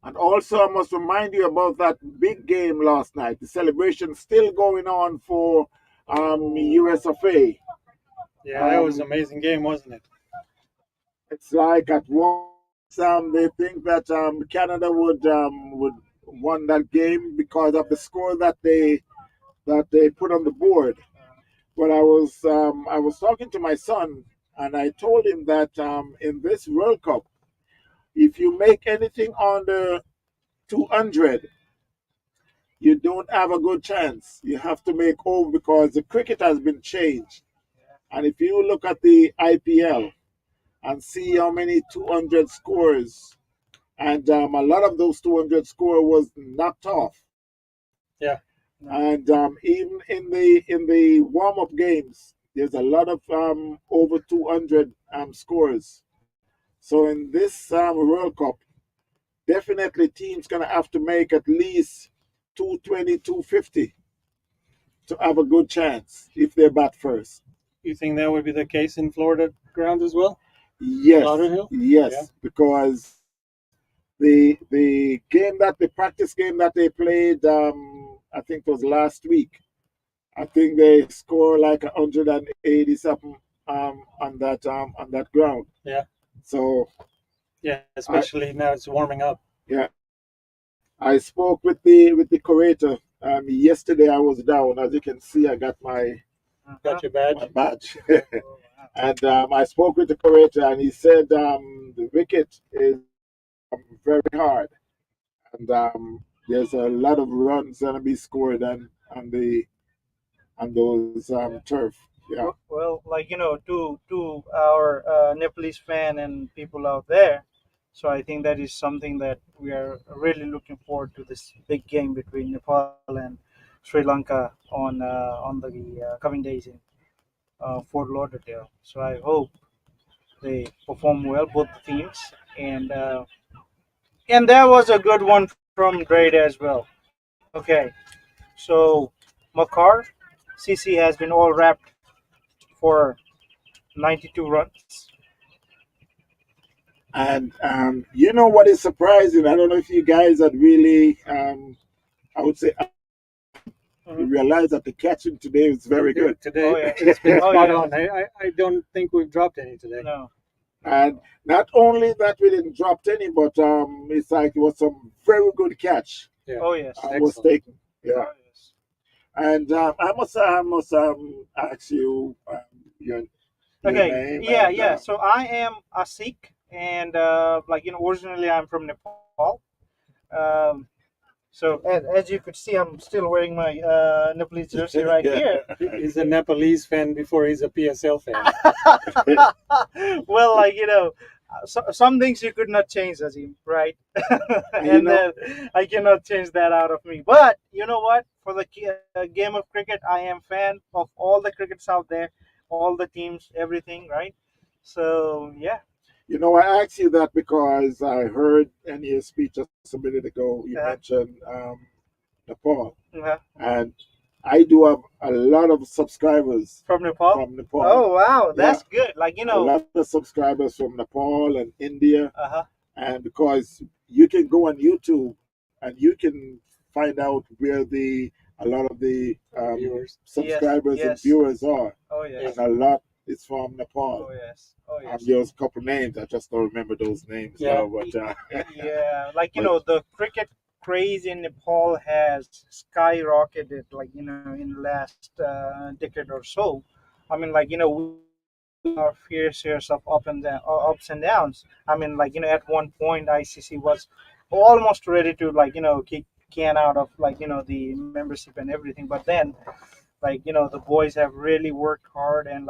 and also, I must remind you about that big game last night. The celebration still going on for USFA. Yeah, that was an amazing game, wasn't it? It's like at once they think that Canada would won that game because of the score that they put on the board. But I was talking to my son, and I told him that in this World Cup, if you make anything under 200, you don't have a good chance. You have to make over because the cricket has been changed. And if you look at the IPL and see how many 200 scores, and a lot of those 200 score was knocked off. Yeah. And even in the warm up games, there's a lot of over 200 scores. So in this World Cup, definitely teams gonna have to make at least 220, 250 to have a good chance if they bat first. You think that would be the case in Florida grounds as well? Yes, Lauderhill? yes, Yeah. because the practice game that they played, I think it was last week. I think they scored like 180 something on that ground. Yeah. So Yeah, especially now it's warming up. yeah, I spoke with the curator. Yesterday I was down. As you can see, I got my Got your badge? badge. And I spoke with the curator, and he said the wicket is very hard, and there's a lot of runs gonna be scored on those turf. Yeah. Well, like to our Nepalese fan and people out there, so I think that is something that we are really looking forward to, this big game between Nepal and Sri Lanka on the coming days in Fort Lauderdale. So I hope they perform well, both the teams, and that was a good one from Drade as well. Okay, so Makar, CC has been all wrapped for 92 runs. And you know what is surprising? I don't know if you guys had really, I would say, you realize that the catching today is very good. Today, Oh, yeah. it's been Oh, spot yeah. on. I don't think we've dropped any today. No. And not only that we didn't drop any, but it's like it was some very good catch. Yeah. Oh yes. I was Excellent. taken. Yeah. Oh, yes. And I must ask you your Okay. name. Yeah, and, yeah. So I am a Sikh, and originally I'm from Nepal. Um, so as you could see, I'm still wearing my Nepalese jersey right here. He's a Nepalese fan before he's a PSL fan. Well, some things you could not change, Azim, right? You know- then I cannot change that out of me. But you know what? For the game of cricket, I am fan of all the crickets out there, all the teams, everything, right? So yeah. You know, I asked you that because I heard in your speech just a minute ago you Uh-huh. mentioned Nepal, Uh-huh. and I do have a lot of subscribers From Nepal. from Nepal. Oh wow, that's good. A lot of subscribers from Nepal and India, Uh-huh. and because you can go on YouTube and you can find out where a lot of the Viewers. subscribers and yes. viewers are, Oh yes. and a lot is from Nepal. Oh yes. Oh yes. There's a couple names. I just don't remember those names Yeah. now, but Yeah, But- the cricket craze in Nepal has skyrocketed, like in the last decade or so. I mean, like we our fair shares of ups and downs. I mean, like at one point, ICC was almost ready to kick can out of the membership and everything, but then the boys have really worked hard, and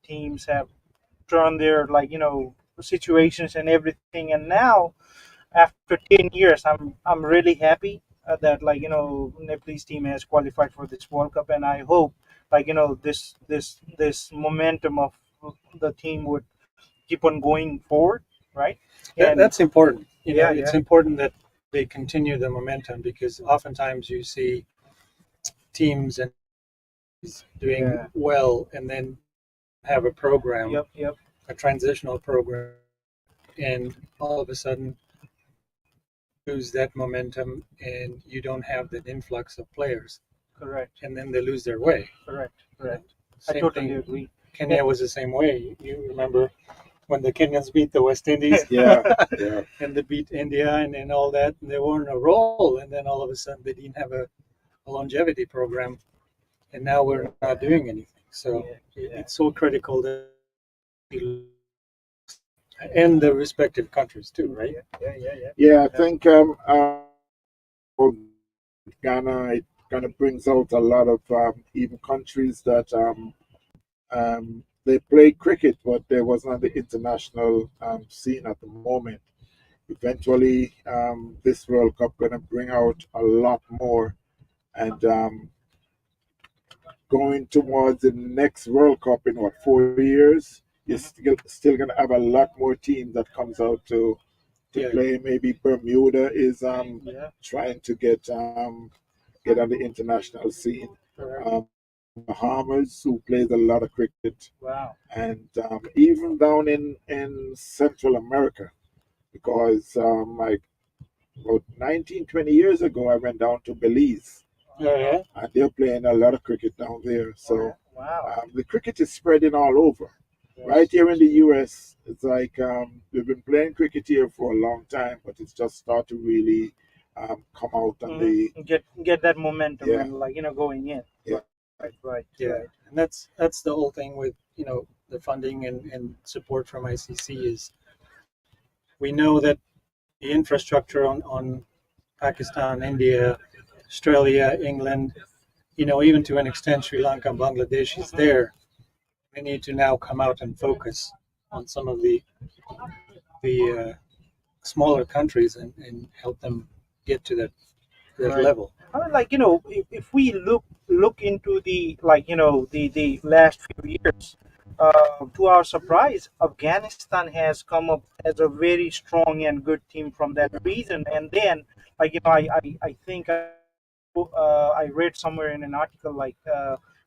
teams have turned their situations and everything, and now after 10 years, I'm really happy that Nepalese team has qualified for this World Cup, and I hope this momentum of the team would keep on going forward, right? And That's important. yeah, It's yeah, important that they continue the momentum, because oftentimes you see teams and doing yeah, well and then have a program, yep, yep, a transitional program, and all of a sudden lose that momentum and you don't have that influx of players, correct, and then they lose their way. correct, You know, correct. I Same totally thing. agree. Kenya was the same way. You remember when the Kenyans beat the West Indies Yeah, yeah. and they beat India and all that, and they were in a roll, and then all of a sudden they didn't have a longevity program, and now we're not doing anything. So Yeah, yeah, it's so critical that and the respective countries too, right? yeah, yeah, yeah. Yeah, I think Ghana, it kind of brings out a lot of even countries that they play cricket, but they wasn't on the international scene at the moment. Eventually, this World Cup going to bring out a lot more, and going towards the next World Cup in what 4 years, you're still going to have a lot more teams that comes out to Yeah, play. Maybe Bermuda is Yeah. trying to get on the international scene. correct. Bahamas, who plays a lot of cricket, Wow. and even down in Central America, because like about 19, 20 years ago, I went down to Belize, Oh, yeah. and they're playing a lot of cricket down there. So Wow. the cricket is spreading all over. Right Yes. here in the U.S., it's like we've been playing cricket here for a long time, but it's just started to really come out on the Get that momentum yeah, and going in. yeah, Right, right, Yeah, right. and that's the whole thing with the funding and support from ICC is we know that the infrastructure on Pakistan, India, Australia, England, even to an extent Sri Lanka, Bangladesh is there. We need to now come out and focus on some of the smaller countries and help them get to that Right. level. I mean, if we look into the the last few years, to our surprise, Afghanistan has come up as a very strong and good team from that region. And then, I think I read somewhere in an article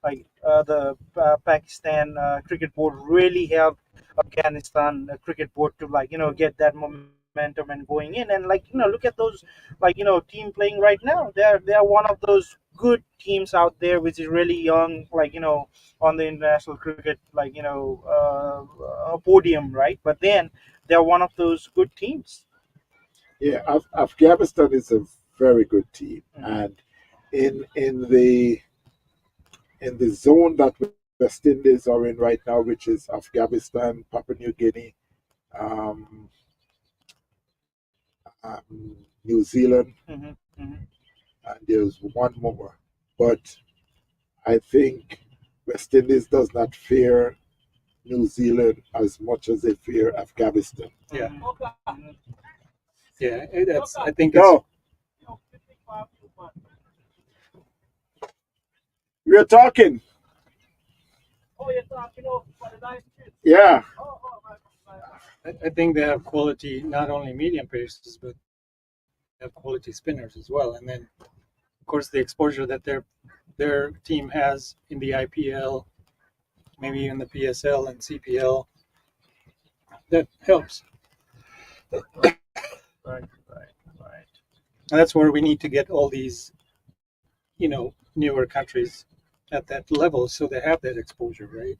the Pakistan cricket board really helped Afghanistan cricket board to get that momentum and going in, and look at those team playing right now. They're one of those good teams out there which is really young, on the international cricket podium, right? But then they're one of those good teams. yeah. Afghanistan is a very good team, Mhm. and in the zone that West Indies are in right now, which is Afghanistan, Papua New Guinea, um, New Zealand, Hmm. Hmm. and there's one more. But I think West Indies does not fear New Zealand as much as they fear Afghanistan. Yeah, Hmm. yeah. I think it's No, we're talking. Yeah, I think they have quality, not only medium pacers, but they have quality spinners as well. And then, of course, the exposure that their team has in the IPL, maybe even the PSL and CPL, that helps. Right, right, right. And that's where we need to get all these, newer countries at that level so they have that exposure, right?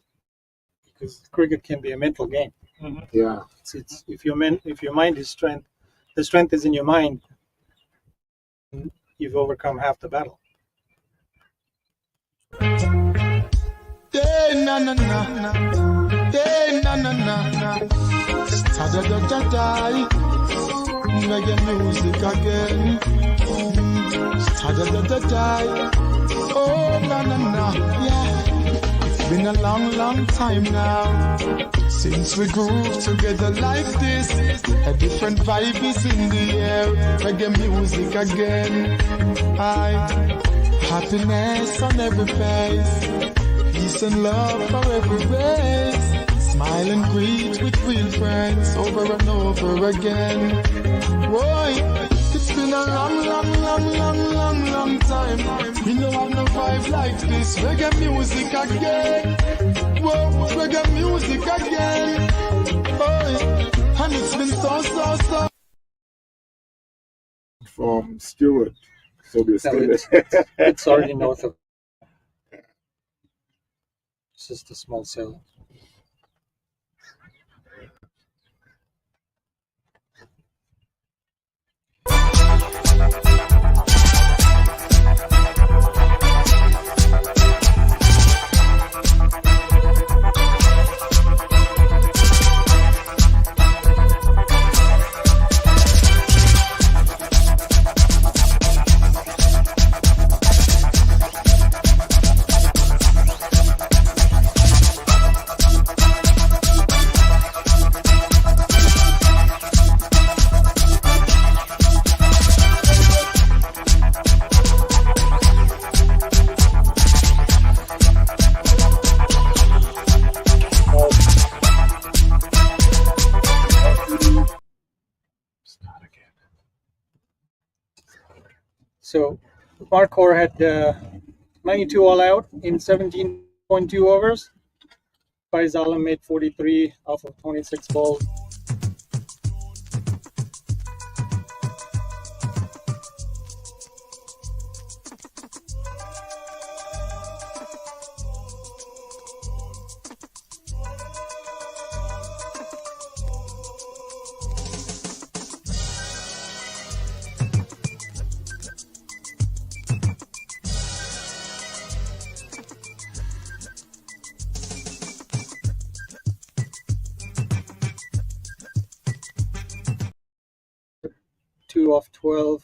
Because cricket can be a mental game. Hmm. yeah, It's if your mind is strength, the strength is in your mind. you've overcome half the battle. Hey, na na na na. Hey, na na na na. Da da da da da. Reggae music again. Da da da da da. Oh, na na na. Yeah. It's been a long, long time now since we grew together like this. A different vibe is in the air. Reggae music again. Happiness on every face. Peace and love for every race. Smile and greet with real friends over and over again. Boy, it's been a long, long, long, long, long, long time. We don't have no vibe like this. Reggae music again. Whoa, reggae music again. Boy, and it's been so. From Stewart. So we're still It's already north of. It's just a small cell. So Marcor had 92 all out in 17.2 overs. Faisal made 43 off of 26 balls. Two off 12.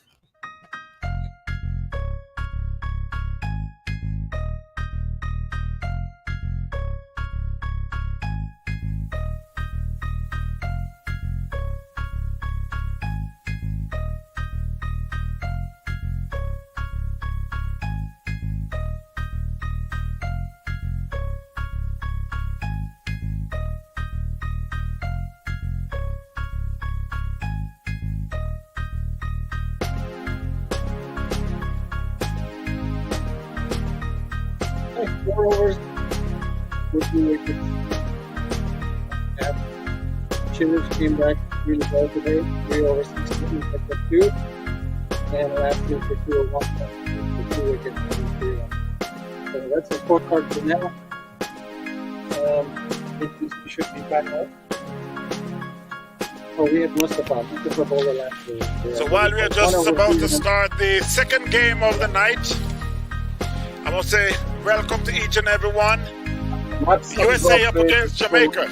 Like 4 overs with 2 wickets. Yeah. Chillers came back really well today. 3 overs, 16, picked up 2. And last year for 201 for 2 wickets. So that's the scorecard for now. I think we should be back up. Oh, we had Mustafa. Mustafa bowled the last day. So while we are just about to start the second game of the night, I must say welcome to each and every one. USA up against Jamaica.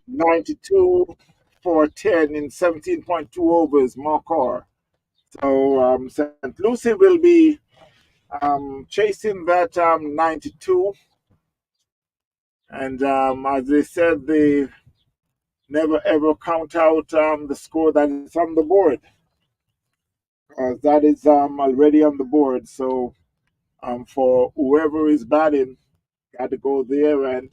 92 for 10 in 17.2 overs, Marcor. So St. Lucie will be chasing that 92. And as they said, they never ever count out the score that is on the board. That is already on the board. So for whoever is batting, got to go there and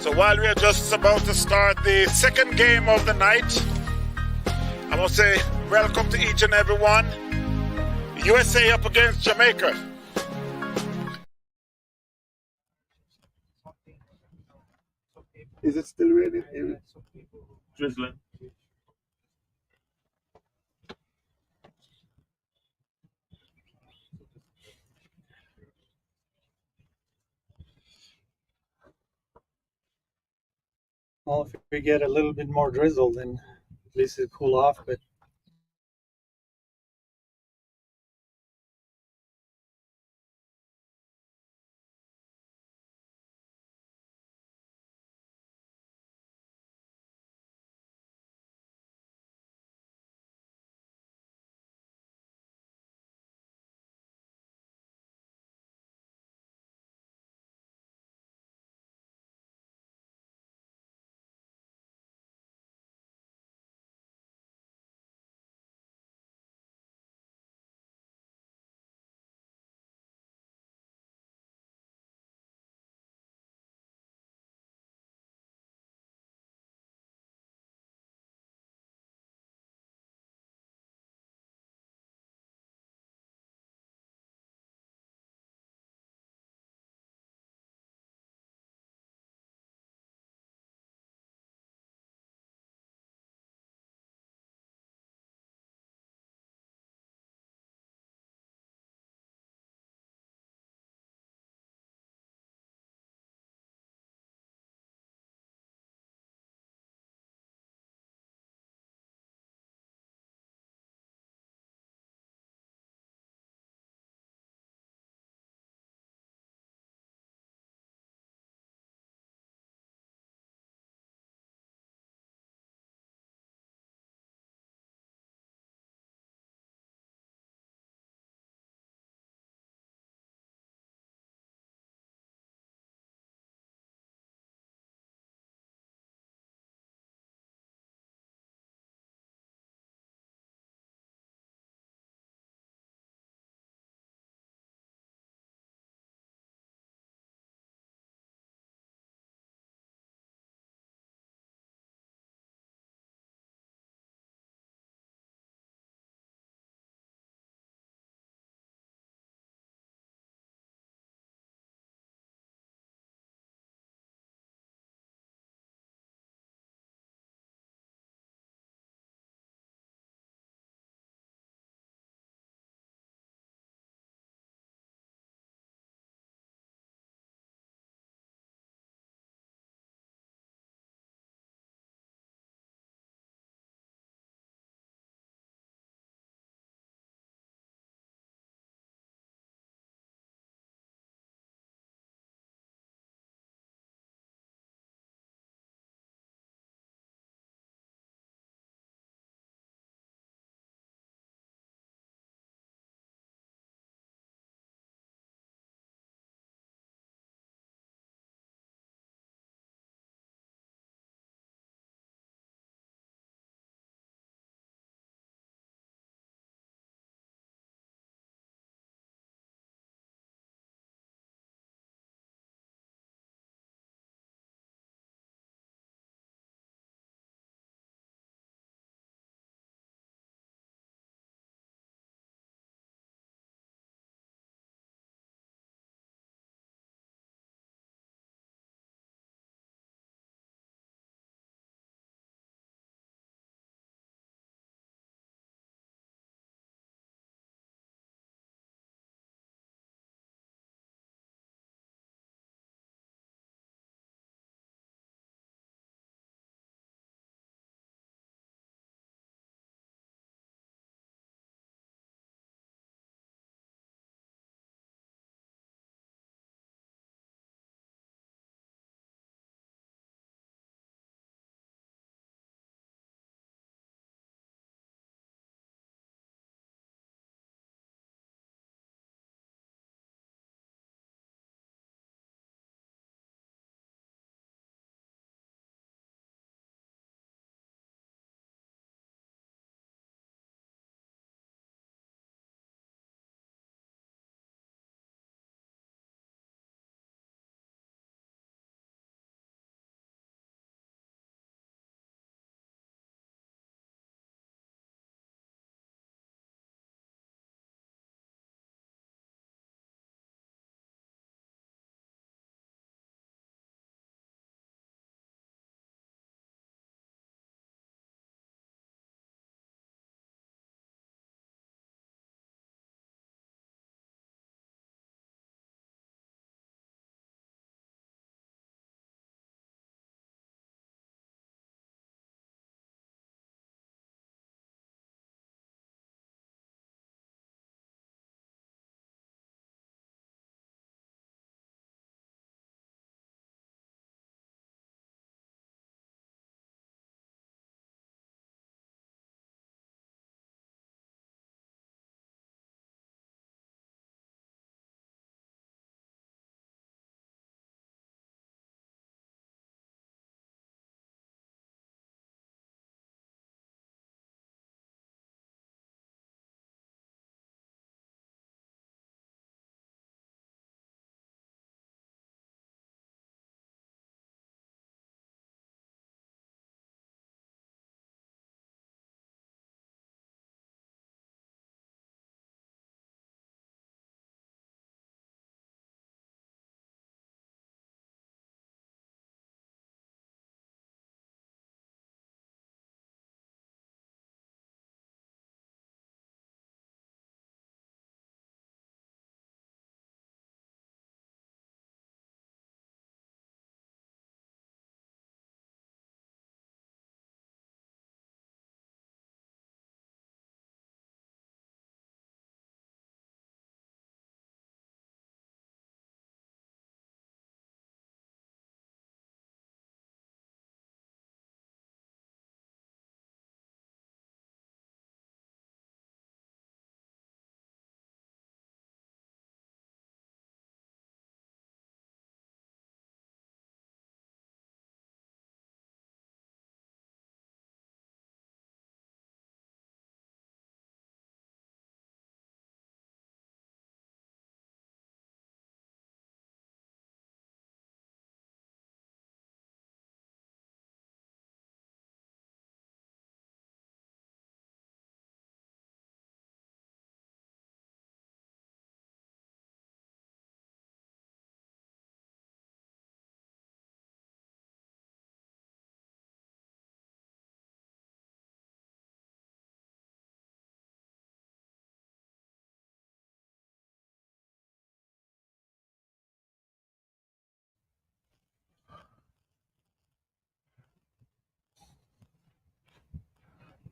So while we are just about to start the second game of the night, I must say welcome to each and every one. USA up against Jamaica. Is it still raining? Drizzling. Well, if we get a little bit more drizzle, then at least it'll cool off. But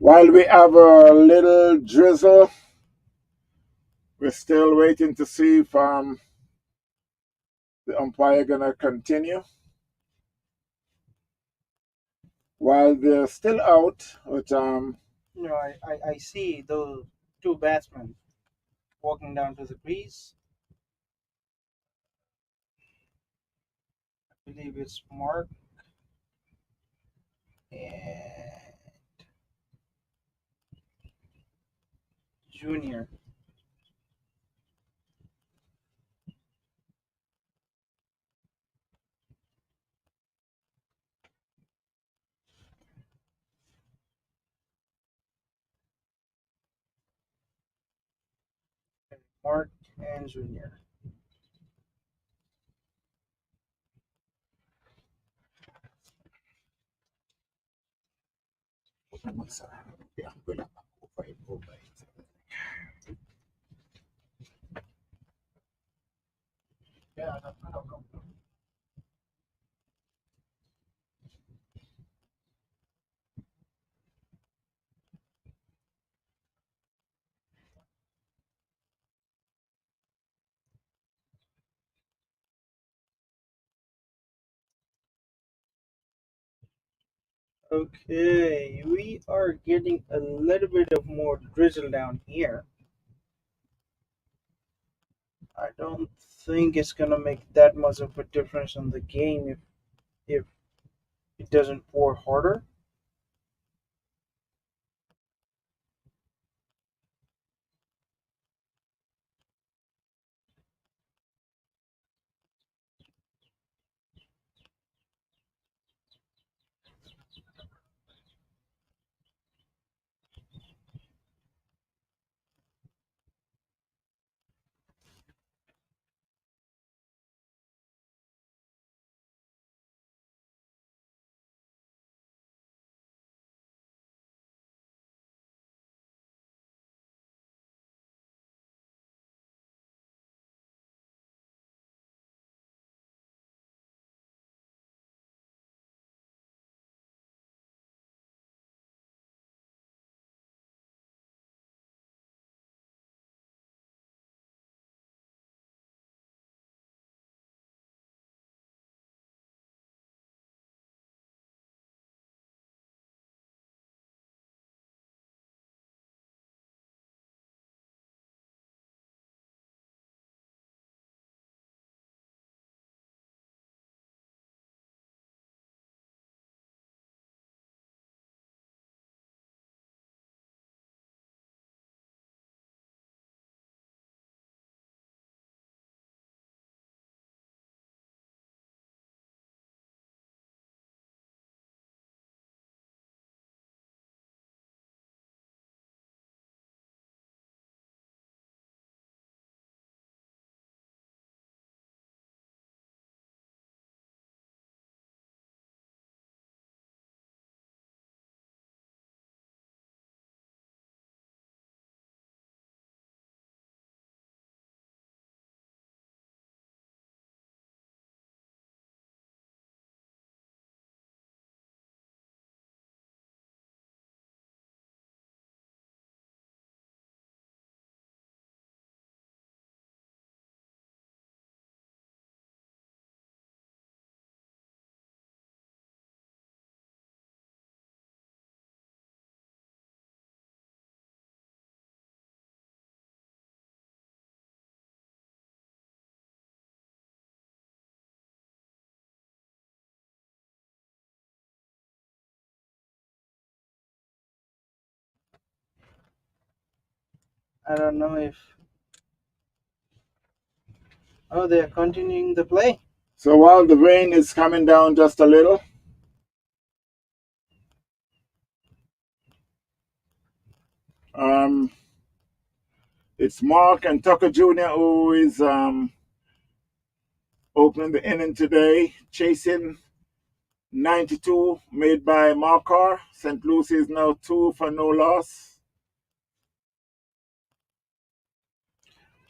While we have a little drizzle, we're still waiting to see if the umpire gonna continue. While they're still out, but I see those two batsmen walking down to the crease. I believe it's Mark and Junior. Mark and Junior. Okay, we are getting a little bit of more drizzle down here. I don't think it's gonna make that much of a difference in the game if it doesn't pour harder. I don't know if. Oh, they're continuing the play. So while the rain is coming down just a little, um, it's Mark and Tucker Jr. who is opening the inning today, chasing 92 made by Markar. St. Lucie is now 2 for no loss.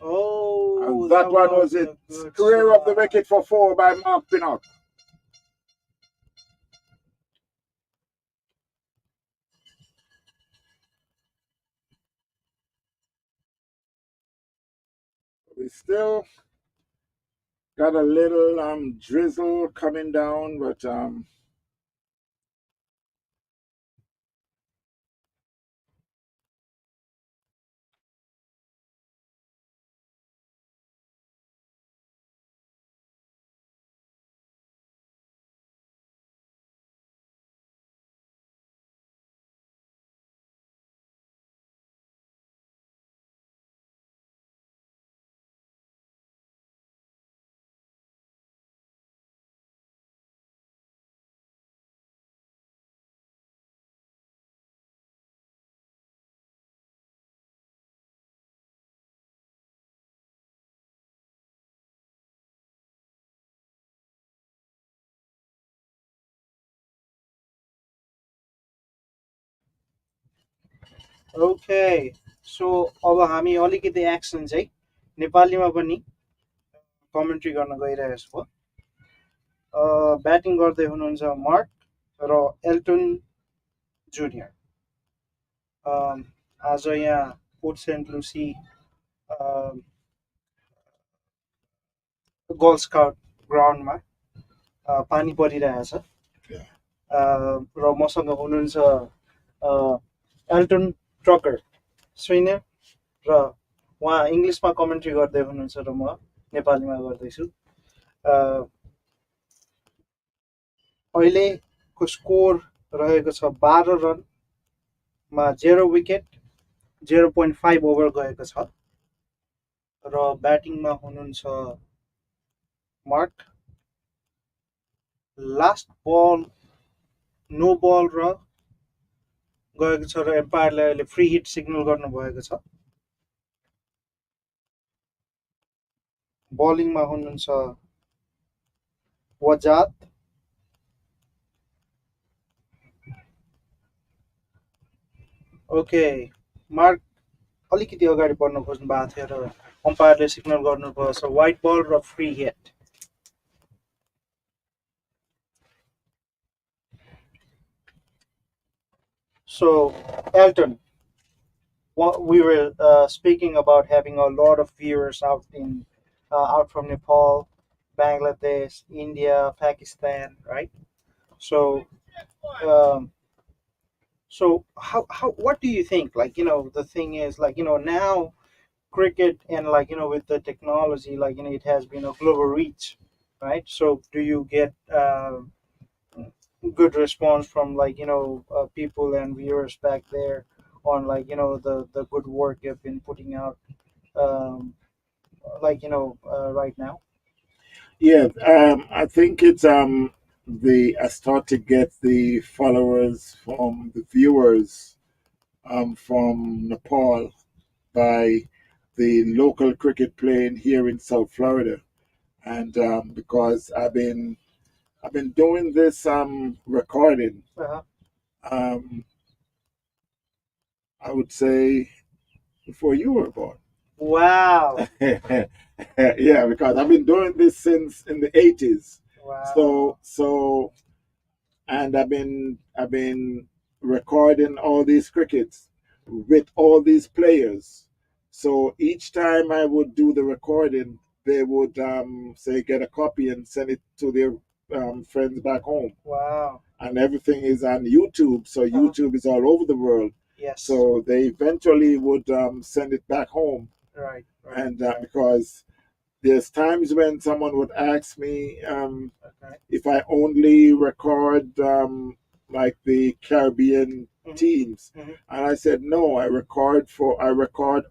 Oh, And that one was it. Career of the wicket for 4 by Mark Pinnock. We still got a little drizzle coming down, but Okay, so अब हामी अलिकति action चाहिँ नेपालीमा पनि commentary गर्न गइरहेको छु। Batting गर्दै हुनुहुन्छ मार्क र एल्टन जुनियर। आज यहाँ Port Saint Lucie girl scout ग्राउन्डमा पानी परिरहेछ र मसँग हुनुहुन्छ एल्टन ट्रकर स्विनर र उहाँ इङ्ग्लिसमा कमेन्ट्री गर्दै हुनुहुन्छ र म नेपालीमा गर्दैछु। अहिलेको स्कोर रहेको छ 12 रनमा 0 विकेट 0.5 ओभर गएको छ र ब्याटिङमा हुनुहुन्छ मार्क। लास्ट बल नो बल र गएको छ र एम्पायरले अहिले फ्री हिट सिग्नल गर्नुभएको छ। बलिङमा हुनुहुन्छ वजात। ओके, मार्क अलिकति अगाडि बढ्न खोज्नु भएको थियो र अम्पायरले सिग्नल गर्नुभएको छ वाइट बल र free hit. So, Elton, we were speaking about having a lot of viewers out from Nepal, Bangladesh, India, Pakistan, right? So, um, so how what do you think? Like, the thing is, like, now cricket and, like, with the technology, like, it has been a global reach, right? So do you get good response from, like, people and viewers back there on, like, the good work you've been putting out, like, right now? Yeah, I think it's I start to get the followers from the viewers from Nepal by the local cricket playing here in South Florida, and because I've been doing this recording, Uh-huh. um, I would say before you were born. Wow. Yeah, because I've been doing this since in the 80s. Wow. So and I've been recording all these crickets with all these players. So each time I would do the recording, they would say get a copy and send it to their friends back home. Wow. And everything is on YouTube, so YouTube is all over the world. Yes. So they eventually would send it back home. Right. And because there's times when someone would ask me if I only record like the Caribbean teams, and I said no. I record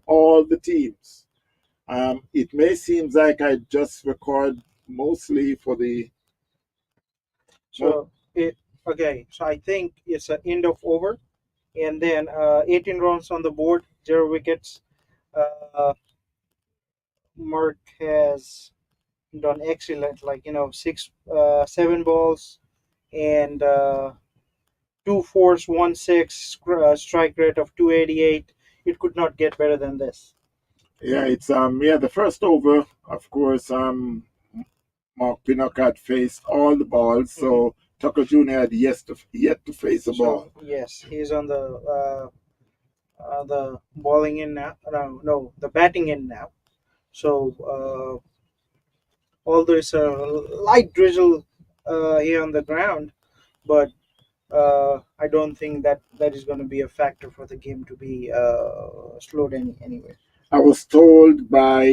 all the teams. It may seem like I just record mostly for the. So okay. So I think it's an end of over, and then 18 runs on the board, 0 wickets. Mark has done excellent, like, 7 balls and 2 fours, 1 6, strike rate of 288. It could not get better than this. Yeah, it's the first over, of course, Mark Pinnock had faced all the balls, so Tucker Jr. had yet to face a ball. Yes, he's on the bowling end now. No, the batting end now. So although it's a light drizzle here on the ground, but I don't think that that is going to be a factor for the game to be slowed anyway. I was told by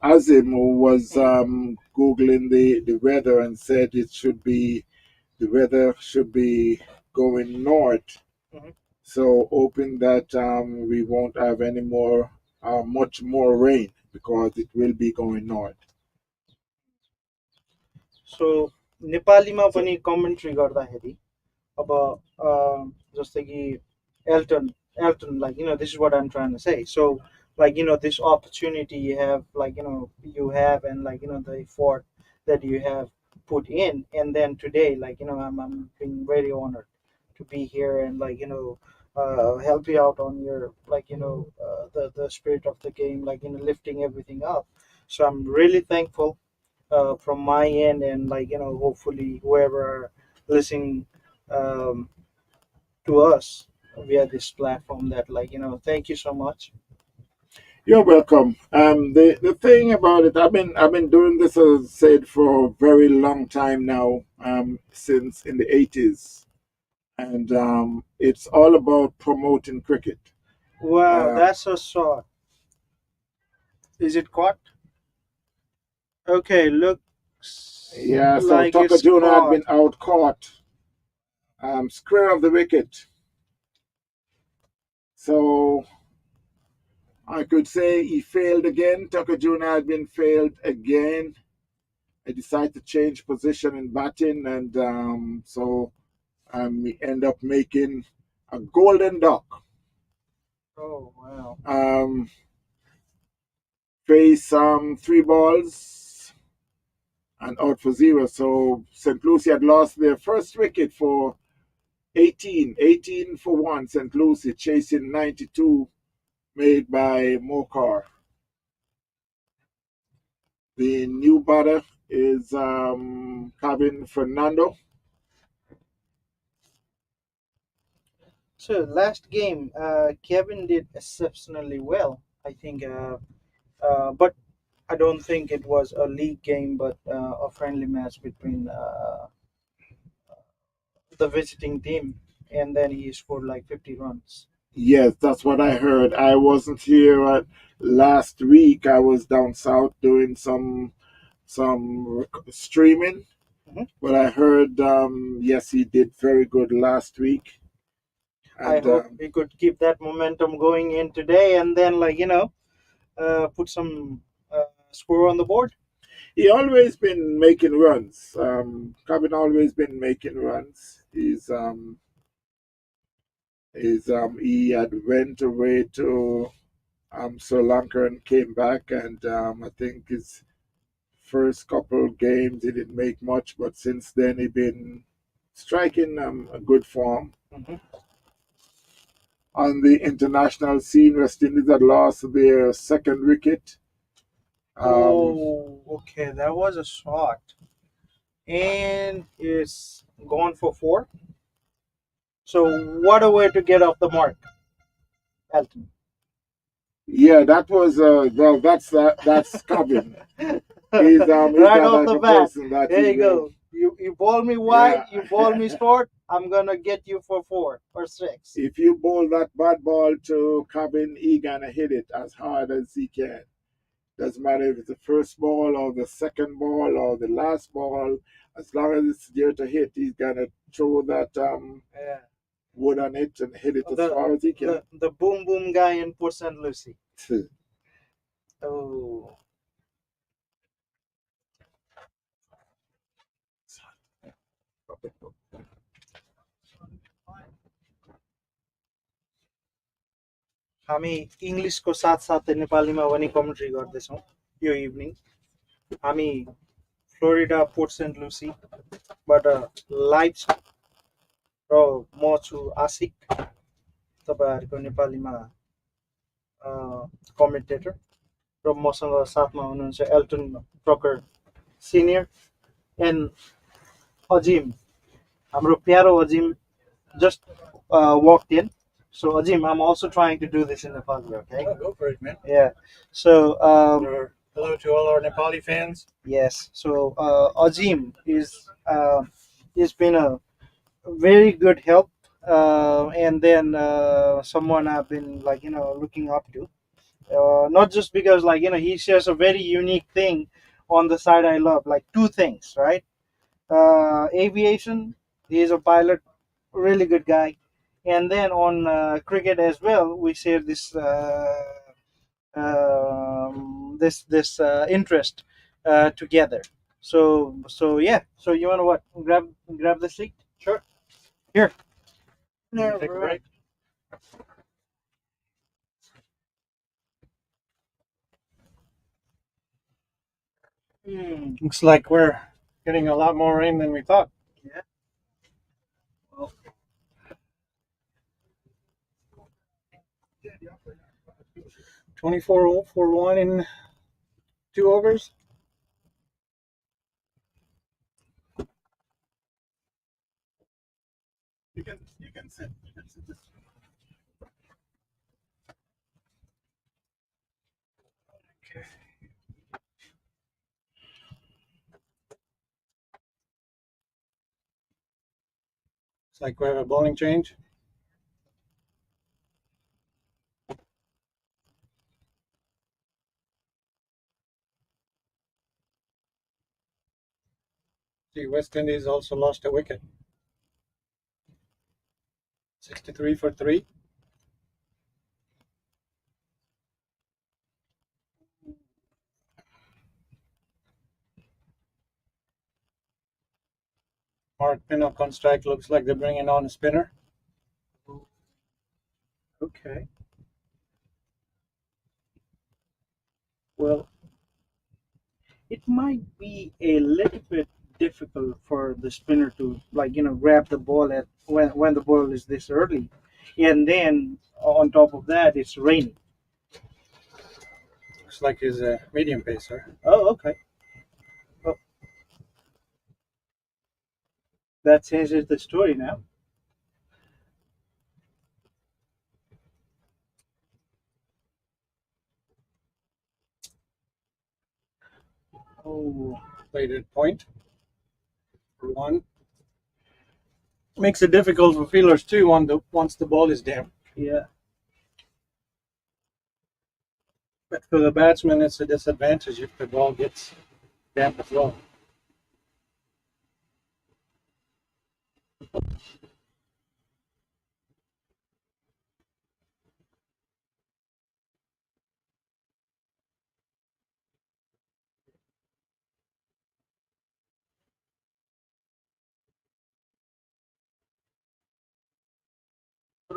Azim, who was googling the weather, and said the weather should be going north. Mhm. So hoping that we won't have any more much more rain because it will be going north. So नेपालीमा पनि commentary गर्दाखेरि अब जस्तै कि Elton, like, this is what I'm trying to say. So, like, this opportunity you have, like, you have, and, like, the effort that you have put in, and then today, like, I'm being very honored to be here and, like, help you out on your, like, the spirit of the game, like, lifting everything up. So I'm really thankful from my end, and, like, hopefully whoever are listening um, to us via this platform, that, like, thank you so much. You're welcome. The thing about it, I've been doing this, as I said, for a very long time now, since in the 80s, and it's all about promoting cricket. Wow, Uh, that's a shot. Is it caught? Okay, looks yeah, so like Tucker it's Jr. had caught. been out caught, square of the wicket. So I could say he failed again. Tucker Jr. had been failed again. I decided to change position in batting, and so we end up making a golden duck. Oh, wow. Face 3 balls and out for 0. So St. Lucie had lost their first wicket for 18 for 1. St. Lucie chasing 92 made by Mokar. The new batter is Kevin Fernando. So last game, Kevin did exceptionally well, I think, but I don't think it was a league game, but a friendly match between the visiting team, and then he scored like 50 runs. Yes, that's what I heard. I wasn't here last week. I was down south doing some streaming, Mhm. but I heard yes, he did very good last week, I and hope we could keep that momentum going in today, and then, like, put some score on the board. he always been making runs. Kevin always been making runs. He had went away to Sri Lanka and came back, and I think his first couple games he didn't make much, but since then he been striking a good form. Mhm. On the international scene, West Indies had lost their second wicket. Oh, okay, that was a shot, and it's gone for 4. So what a way to get off the mark, Elton. Yeah, that was well. That's Kevin. He's Right that off type the of bat. person that There he you will. go. You ball me wide, Yeah. you ball me short. I'm gonna get you for 4 or 6. If you bowl that bad ball to Kevin, he gonna hit it as hard as he can. Doesn't matter if it's the first ball or the second ball or the last ball. As long as it's there to hit, he's gonna throw that Yeah. wood on it and hit it as The far as he can. the boom boom guy in Port St. Lucie. Oh. हामी इङ्ग्लिसको साथसाथै नेपालीमा पनि commentary गर्दैछौँ यो evening. हामी Florida port saint लुसीबाट live छ र म छु आशिक, तपाईँहरूको नेपालीमा कमेन्टेटर, र मसँग साथमा हुनुहुन्छ Elton Trucker senior and Azim, हाम्रो प्यारो Azim just walked in. So Ajim, I'm also trying to do this in Nepali, okay? Oh, go for it, man. Yeah. So Sure. Hello to all our Nepali fans. Yes. So Azim is been a very good help, and then someone I've been looking up to. Not just because he shares a very unique thing on the side I love, like two things, right? Aviation, he is a pilot, really good guy, and then on cricket as well, we share this interest together. So yeah. So you wanna what? Grab the seat. Sure. Here. No, Take a right. break. Looks like we're getting a lot more rain than we thought. Yeah. Well, 24 for 1 in 2 overs. You can sit. It's like we have a bowling change. The West Indies also lost a wicket. 63 for 3. Mark Pinnock on strike. Looks like they're bringing on a spinner. okay. Well, it might be a little bit difficult for the spinner to grab the ball at when the ball is this early, and then on top of that it's raining. Looks like he's a medium pacer. Oh, okay. Well, that changes the story now. Oh, Played at point for 1. Makes it difficult for fielders too once the ball is damp. yeah. But for the batsman, it's a disadvantage if the ball gets damp as well.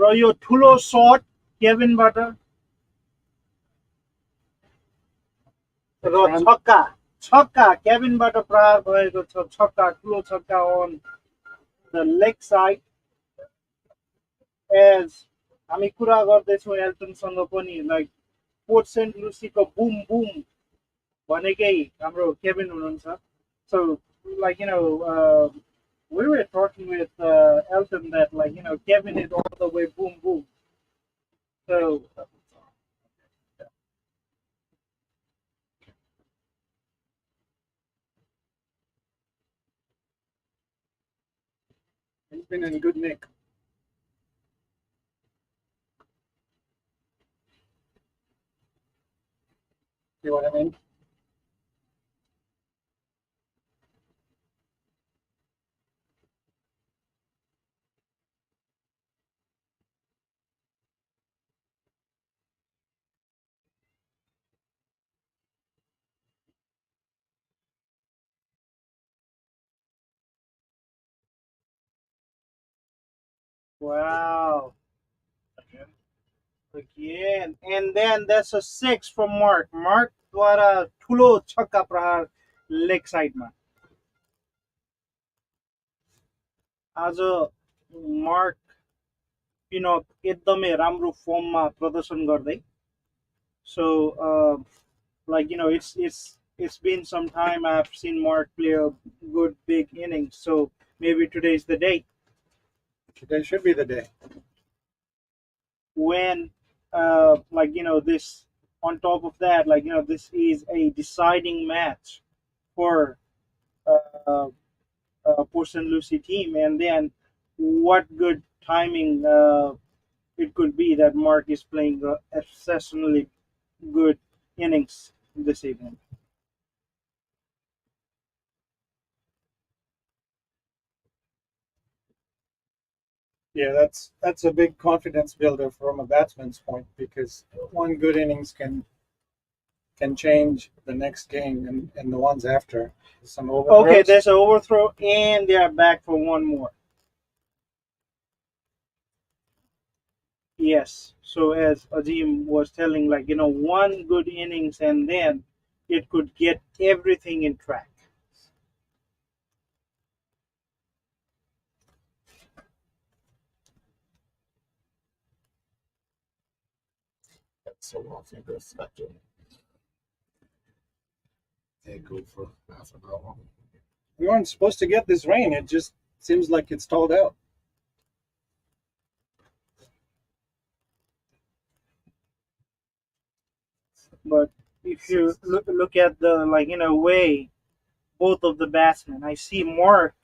र यो ठुलो shut केभिनबाट र छक्का छक्का केभिनबाट प्रहार भएको छ छक्का ठुलो छक्का on the leg side as हामी कुरा गर्दैछौँ एल्टनसँग पनि like port saint लुसीको Bum Bum भनेकै हाम्रो केभिन हुनुहुन्छ so we were talking with Elton that Kevin is all the way boom boom so He's been in good nick. See what I mean? wow again and then that's a 6 from Mark द्वारा ठुलो छक्का प्रहार leg साइडमा आज mark पिनक एकदमै राम्रो फर्ममा प्रदर्शन गर्दै so it's been some time I've seen Mark play a good big innings so maybe today's the day Today should be the day. when this on top of that, like this is a deciding match for uh, for St. Lucie team, and then what good timing it could be that Mark is playing exceptionally good innings this evening. Yeah, that's a big confidence builder from a batsman's point, because one good innings can change the next game and the ones after. Some Okay, overthrows. there's an overthrow, and they are back for one more. Yes. So as Azim was telling, like one good innings, and then it could get everything in track. That's so off in perspective. They go for half an hour. We weren't supposed to get this rain. It just seems like it's stalled out. But if you look at the way both of the batsmen, I see Mark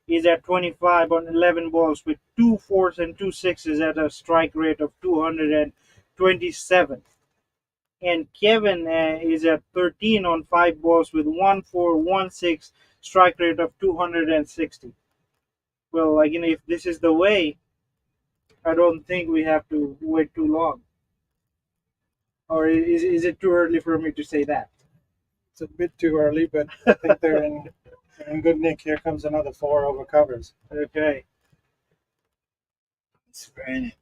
is at 25 on 11 balls with 2 4s and 2 6s at a strike rate of 227. And Kevin is at 13 on 5 balls with 1 4, 1 6, strike rate of 260. Well, if this is the way, I don't think we have to wait too long. Or is it too early for me to say that? It's a bit too early, but I think they're in good nick. Here comes another 4 over covers. Okay. It's raining.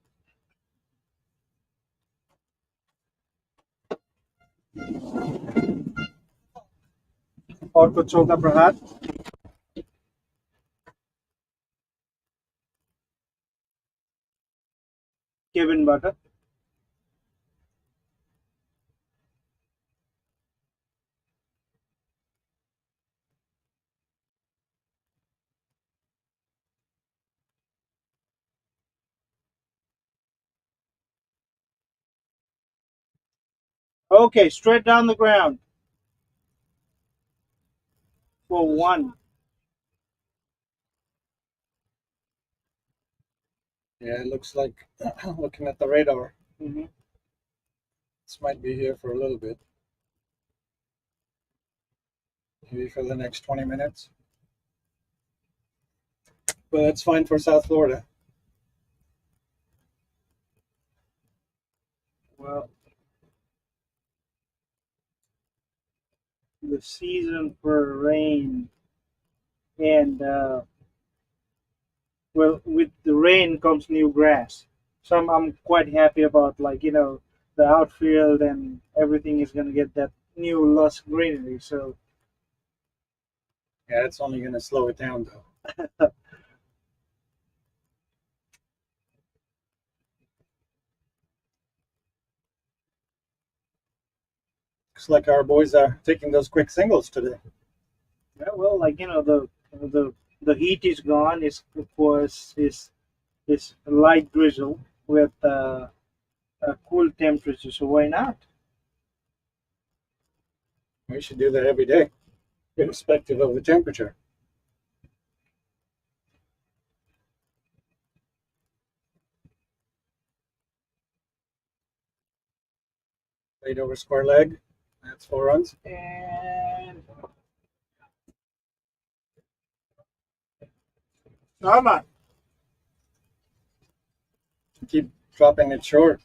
और कुछ होगा प्रहार? Kevin Butter. Okay, straight down the ground for one. Yeah, it looks like, looking at the radar, Mm-hmm. this might be here for a little bit. Maybe for the next 20 minutes. But that's fine for South Florida. Well, the season for rain, and well, with the rain comes new grass. So I'm quite happy about the outfield, and everything is gonna get that new lush greenery. So Yeah, it's only going to slow it down, though. Looks like our boys are taking those quick singles today. yeah, well, the heat is gone. It's of course is light drizzle with a cool temperature. So why not? We should do that every day, irrespective of the temperature. Played over square leg. That's 4 runs. And Come on. Keep dropping it short.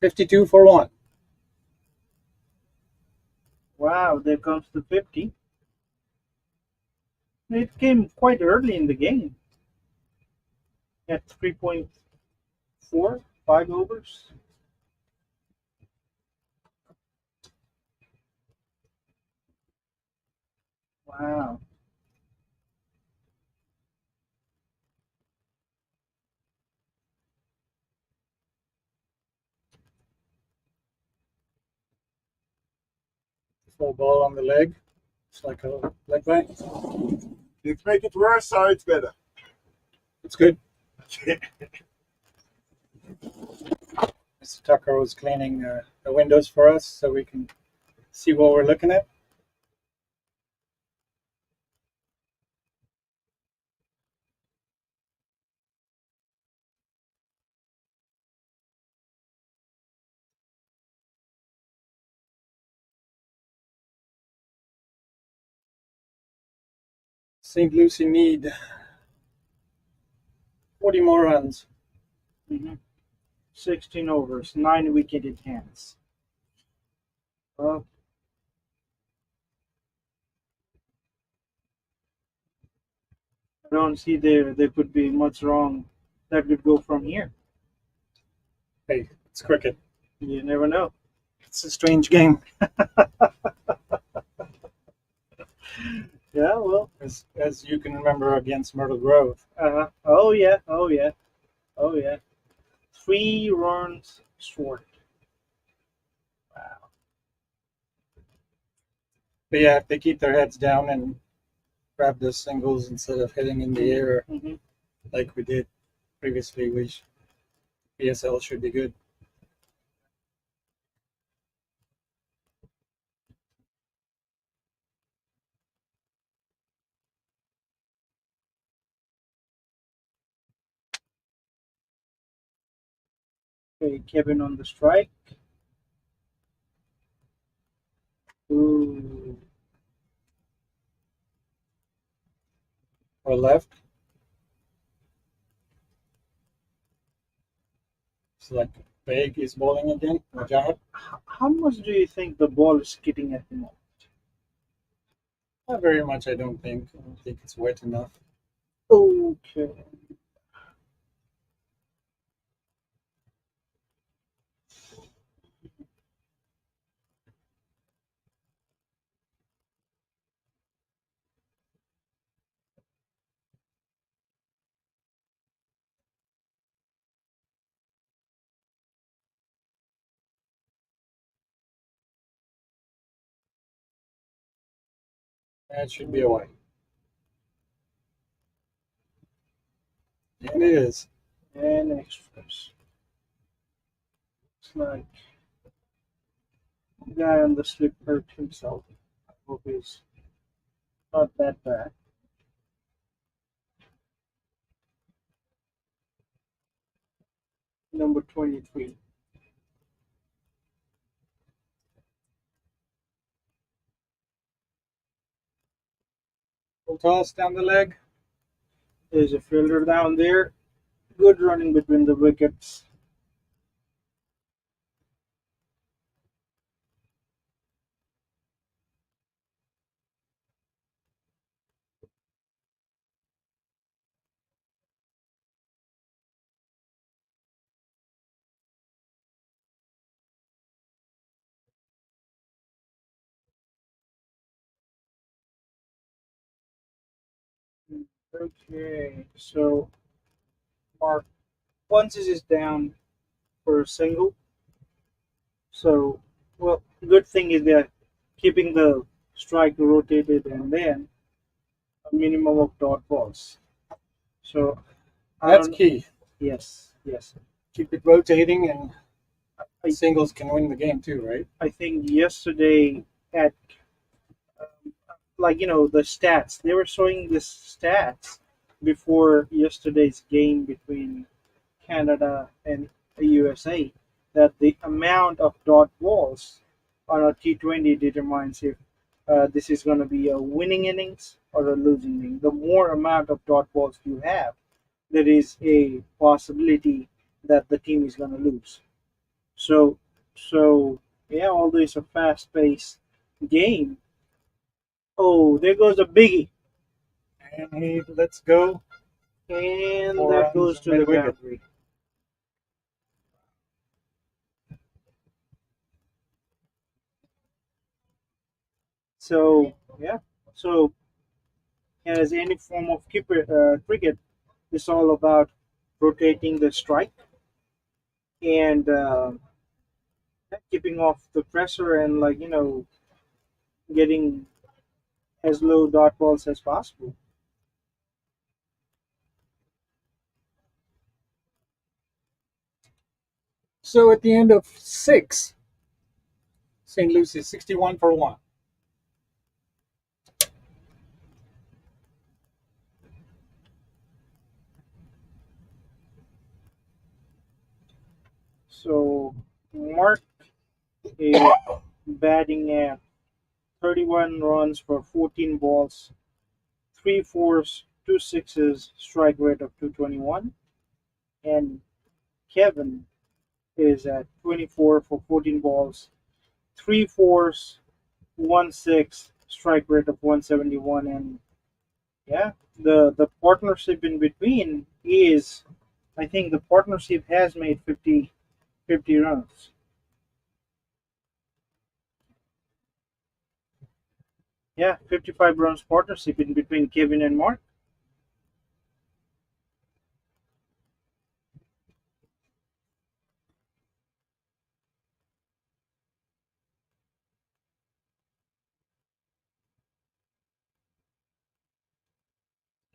$52 for 1. wow, there comes the 50. It came quite early in the game at 3.4, 5 overs. Wow. full ball on the leg. It's like a leg bite. It's make it worse or it's better? It's good. Mr. Tucker was cleaning the windows for us so we can see what we're looking at. St. Lucie need 40 more runs. 16 overs, 9 wicket in hands. Well, I don't see there could be much wrong that could go from here. Hey, it's cricket. You never know. It's a strange game. Yeah, well, As you can remember against Myrtle Grove. oh yeah. 3 runs short. Wow. But yeah, if they keep their heads down and grab the singles instead of hitting in the air like we did previously, PSL should be good. Okay, Kevin on the strike. Ooh. Or left. It's like Big is bowling again. Mujahid. How much do you think the ball is skidding at the moment? Not very much, I don't think. I don't think it's wet enough. Okay. That should be a white. And it is. And extras. It's like the guy on the slip hurt himself. I hope he's not that bad. Number 23. Full toss down the leg. There's a fielder down there. Good running between the wickets. Okay, so Mark once is down for a single. So, well, good thing is they're keeping the strike rotated and then a minimum of dot balls. So, That's key. Yes. Keep it rotating, and I- singles can win the game too, right? I think yesterday at the stats they were showing the stats before yesterday's game between Canada and the USA that the amount of dot balls on a T20 determines if this is going to be a winning innings or a losing inning. The more amount of dot balls you have, there is a possibility that the team is going to lose. So yeah, although it's a fast-paced game. Oh, there goes a biggie, And he lets go. and 4 that runs goes to made the a wicket. boundary. So yeah, so as any form of cricket, it's all about rotating the strike and keeping off the pressure and getting as low dot balls as possible. So at the end of 6, St. Lucie 61 for 1. So Mark is batting at 31 runs for 14 balls, 3 fours, 2 sixes, strike rate of 221. And Kevin is at 24 for 14 balls, 3 fours, 1 6, strike rate of 171. And yeah, the partnership in between is, I think the partnership has made 50 runs. Yeah, 55 runs partnership in between Kevin and Mark.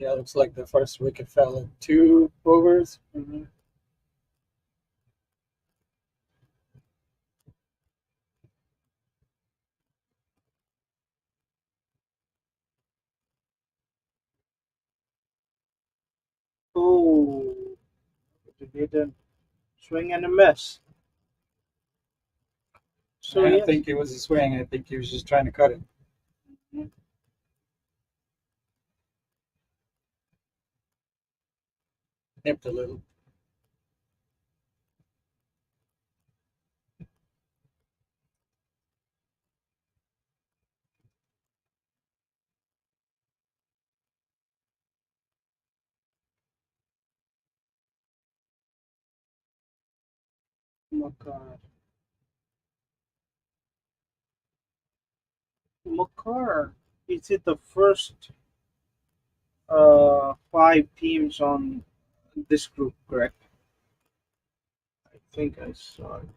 Yeah, looks like the first wicket fell at 2 overs. Mhm. Oh, to get a swing and a miss. So I don't yes, think it was a swing. I think he was just trying to cut it. Mhm. Nipped a little. Makar. Makar. Is it the first 5 teams on this group, correct? I think I saw it.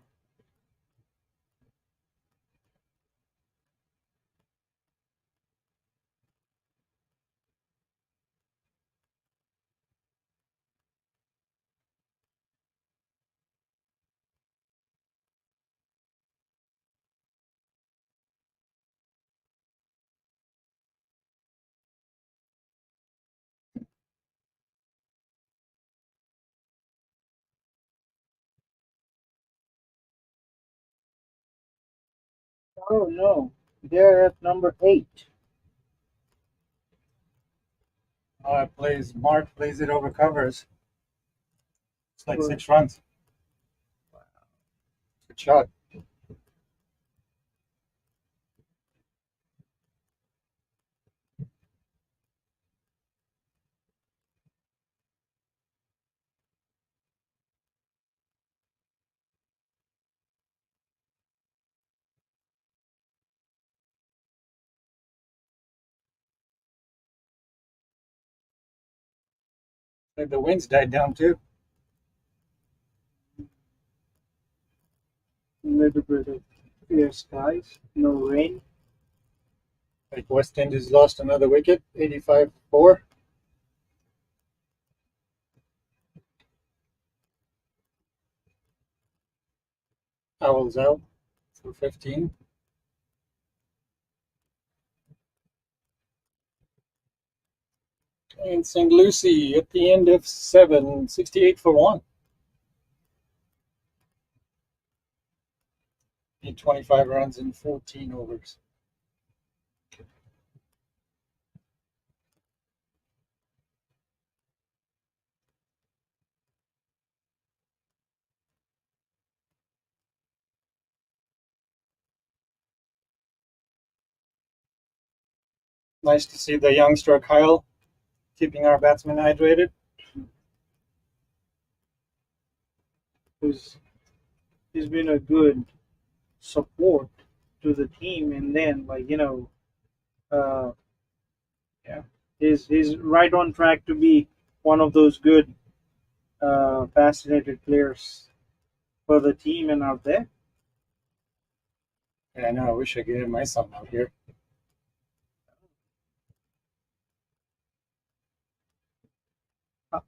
Oh no, they're at number 8. Mark plays it over covers. It's like Good. 6 runs. Good shot. Like the wind's died down too. A little bit of clear skies, no rain. Like West Indies lost another wicket, 85-4. Owls out for 15. And St. Lucie at the end of 7, 68 for 1. Need 25 runs in 14 overs. Nice to see the youngster Kyle keeping our batsmen hydrated. Who's He's been a good support to the team, and then uh, yeah, he's right on track to be one of those good fascinated players for the team and out there. Yeah, I know. I wish I could get my son out here.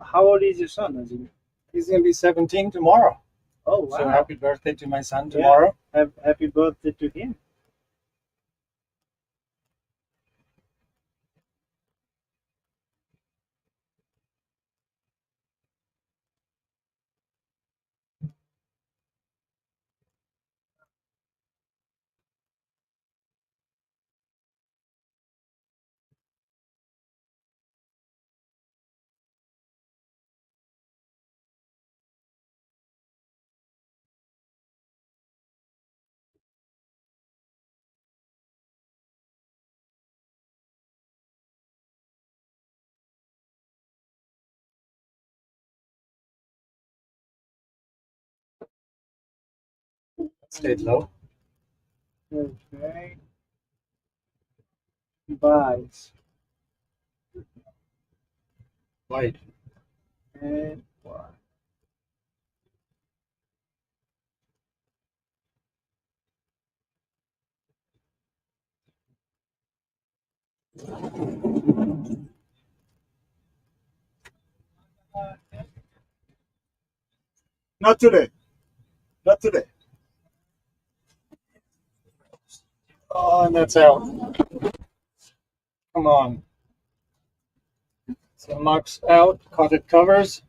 How old is your son, Azim? He's gonna be 17 tomorrow. Oh, wow. So happy birthday to my son tomorrow. Yeah. Happy birthday to him. Stayed low. Okay. Buys. Wide. And buy. Not today. Not today. Oh, and that's out. Come on. So Mark's out. Caught it covers.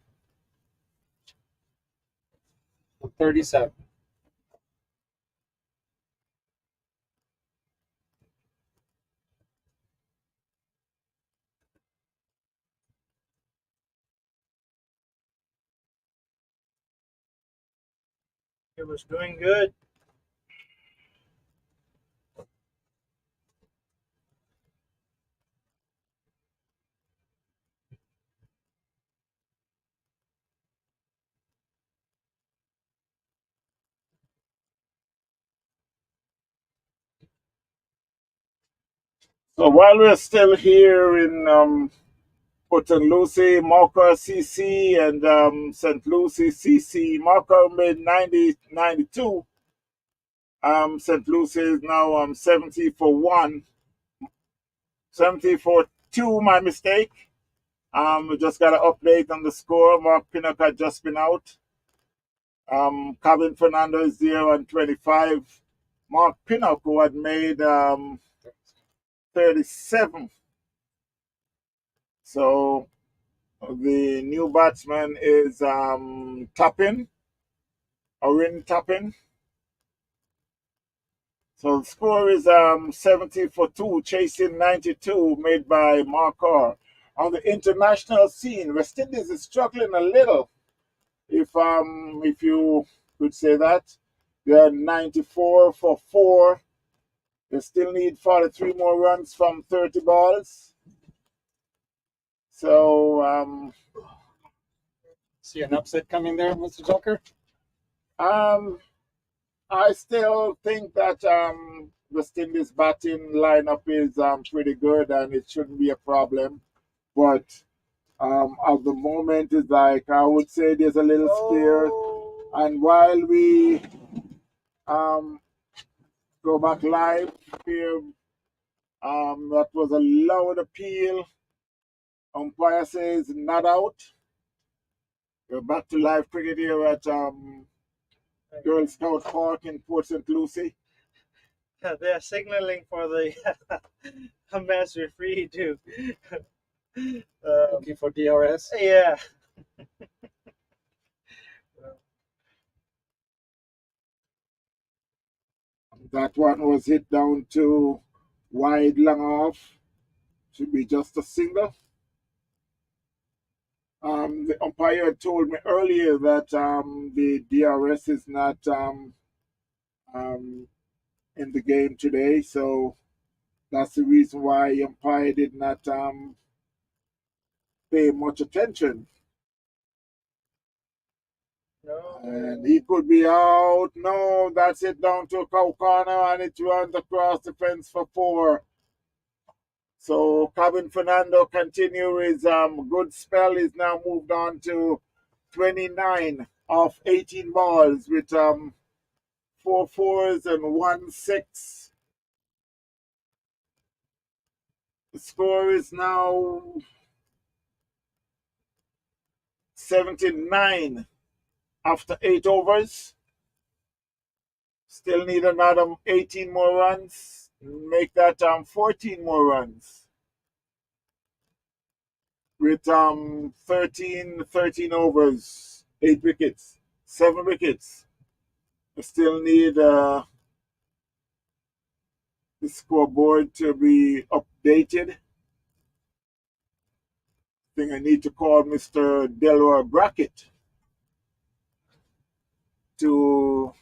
37. It was doing good. So while we're still here in Port St. Lucie, Marker CC, and St. Lucie CC, Marker made 90.92. St. Lucie is now 70 for 1. 70 for 2, my mistake. We just got an update on the score. Mark Pinnock had just been out. Calvin Fernando is there on 25. Mark Pinnock, who had made 37. So the new batsman is Tappin, Orin Tappin. So the score is 70 for 2, chasing 92, made by Mark Orr. On the international scene, West Indies is struggling a little, if you could say that. They're 94 for 4. They still need 43 more runs from 30 balls. So See an upset coming there, Mr. Joker? I still think that West Indies batting lineup is pretty good and it shouldn't be a problem. But at the moment, it's like I would say there's a little scare. And while we go back live here, that was a loud appeal. Umpire says not out. We're back to live cricket here at Girl Scout Park in Port St. Lucie. They are signaling for the match referee to. Looking for DRS. Yeah. That one was hit down to wide long off. Should be just a single. The umpire told me earlier that the DRS is not in the game today, so that's the reason why umpire did not pay much attention. No. And he could be out. No, that's it down to a cow corner, and it runs across the fence for 4. So Calvin Fernando continue his good spell. He's now moved on to 29 off 18 balls with 4 fours and 1 6. The score is now 79 after 8 overs. Still need another 18 more runs. Make that 14 more runs. With 13 overs, 8 wickets, 7 wickets. I still need the scoreboard to be updated. I think I need to call Mr. Delroy Brackett to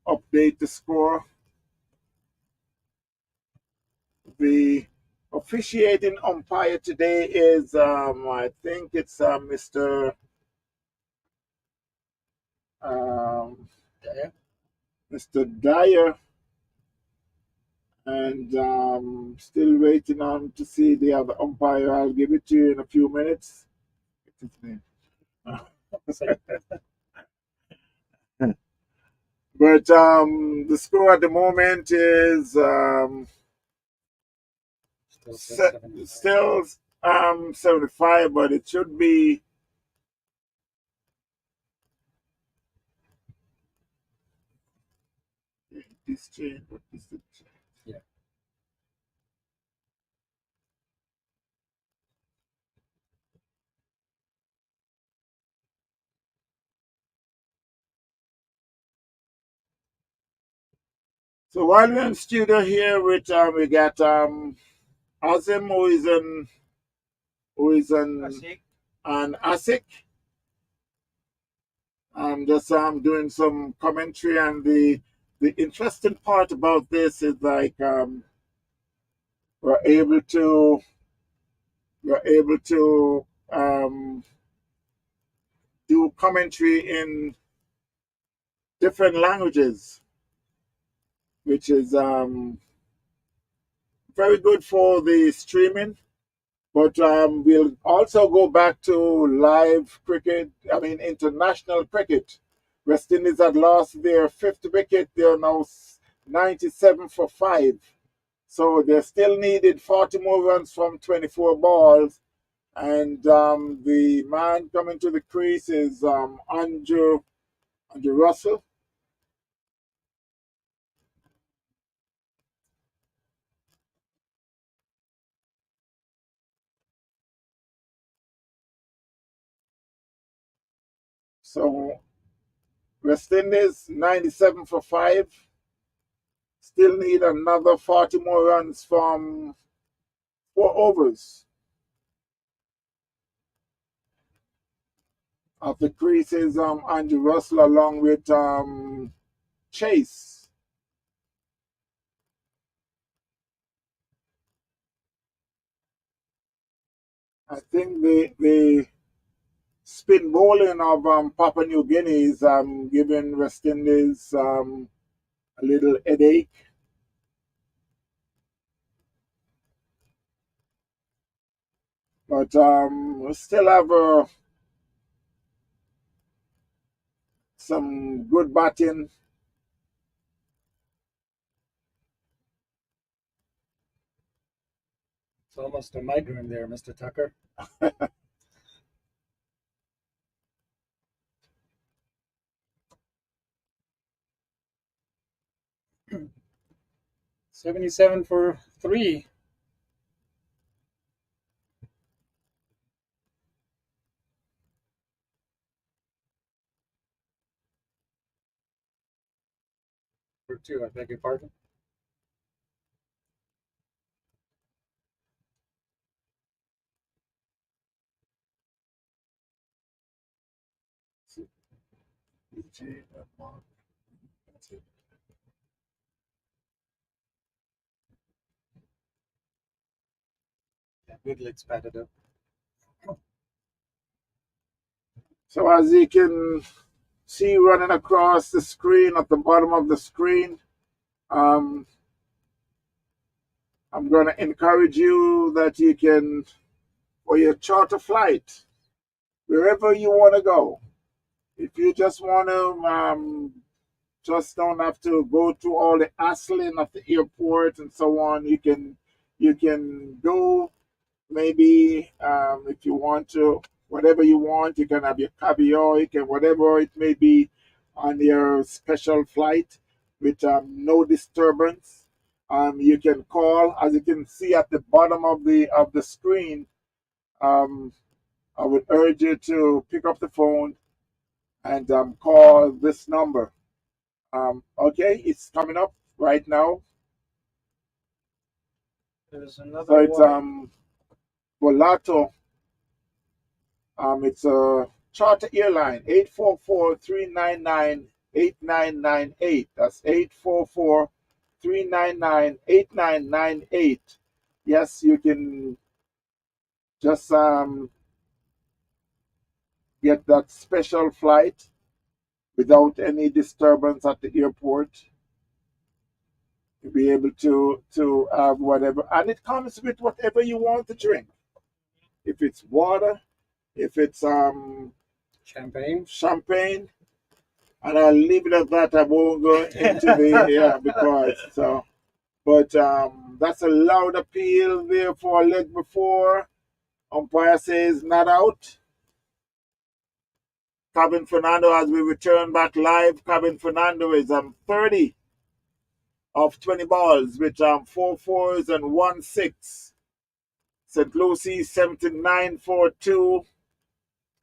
update the score. The officiating umpire today is, I think it's Mr. Mr. Dyer, and still waiting on to see the other umpire. I'll give it to you in a few minutes. What's his name? But the score at the moment is still 75, but it should be this change. What is it? Yeah. So while we're in studio here, with we got Azim, who is in Asik. and Asik. I'm just doing some commentary, and the interesting part about this is like we're able to do commentary in different languages, which is very good for the streaming. But we'll also go back to live cricket, I mean international cricket. West Indies had lost their 5th wicket. They're now 97 for 5. So they still needed 40 more runs from 24 balls. And the man coming to the crease is Andrew Russell. So West Indies 97 for 5. Still need another 40 more runs from 4 overs. Of the crease is Andrew Russell along with Chase. I think the spin bowling of Papua New Guinea is giving West Indies a little headache. But we still have some good batting. It's almost a migraine there, Mr. Tucker. $77 for 3. For 2, I beg your pardon. Yeah, Wiglet's padded up. So as you can see running across the screen at the bottom of the screen, I'm going to encourage you that you can, for your charter flight, wherever you want to go, if you just want to, just don't have to go through all the hassling of the airport and so on. You can go maybe if you want to whatever you want. You can have your caviar, you can whatever it may be on your special flight with no disturbance. You can call, as you can see at the bottom of the screen. Um, I would urge you to pick up the phone and call this number. Okay, it's coming up right now. There's So another it's one. Volato. It's a charter airline, 844-399-8998. That's 844-399-8998. Yes, you can just get that special flight without any disturbance at the airport. You'll be able to have whatever, and it comes with whatever you want to drink. If it's water, if it's champagne, and I'll leave it at that. I won't go into the because so. But that's a loud appeal there for a leg before. Umpire says not out. Cabin Fernando, as we return back live, Cabin Fernando is 30 of 20 balls with 4 fours and 1 6. St. Lucie 79 for 2.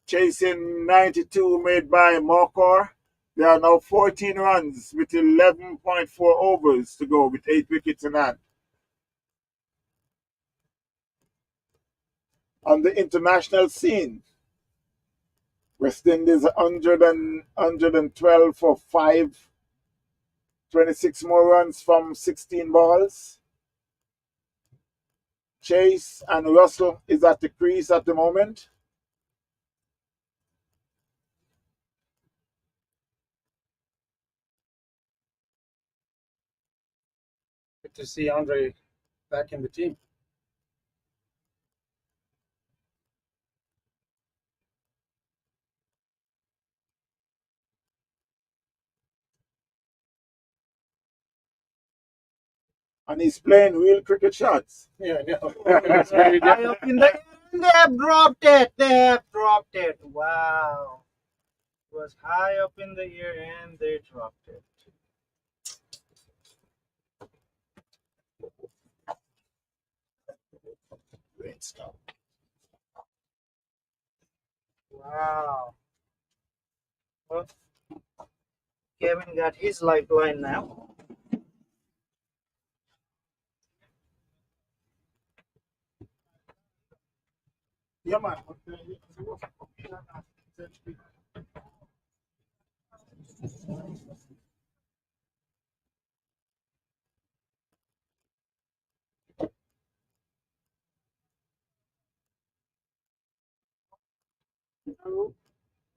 Chasing 92 made by Morcor. There are now 14 runs with 11.4 overs to go with 8 wickets in hand. On the international scene, West Indies 112 for 5. 26 more runs from 16 balls. Chase and Russell is at the crease at the moment. Good to see Andre back in the team. And he's playing real cricket shots. Yeah, yeah. High up in the air, and they have dropped it. They have dropped it. Wow. It was high up in the air and they dropped it. Great stuff. Wow. Well, Kevin got his lifeline now. Yeah, man.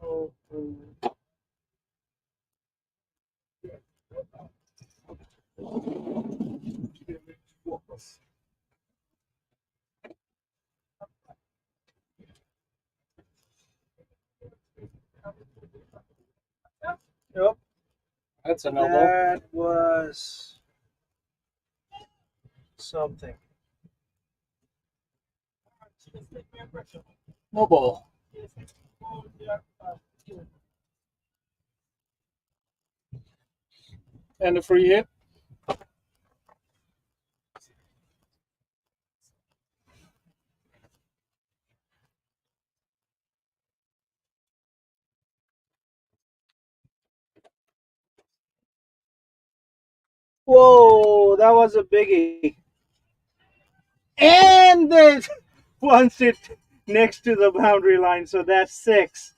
Oh, yep. That's a no-no. That was something. No ball. And a free hit. Whoa, that was a biggie. And then once it next to the boundary line, so that's 6.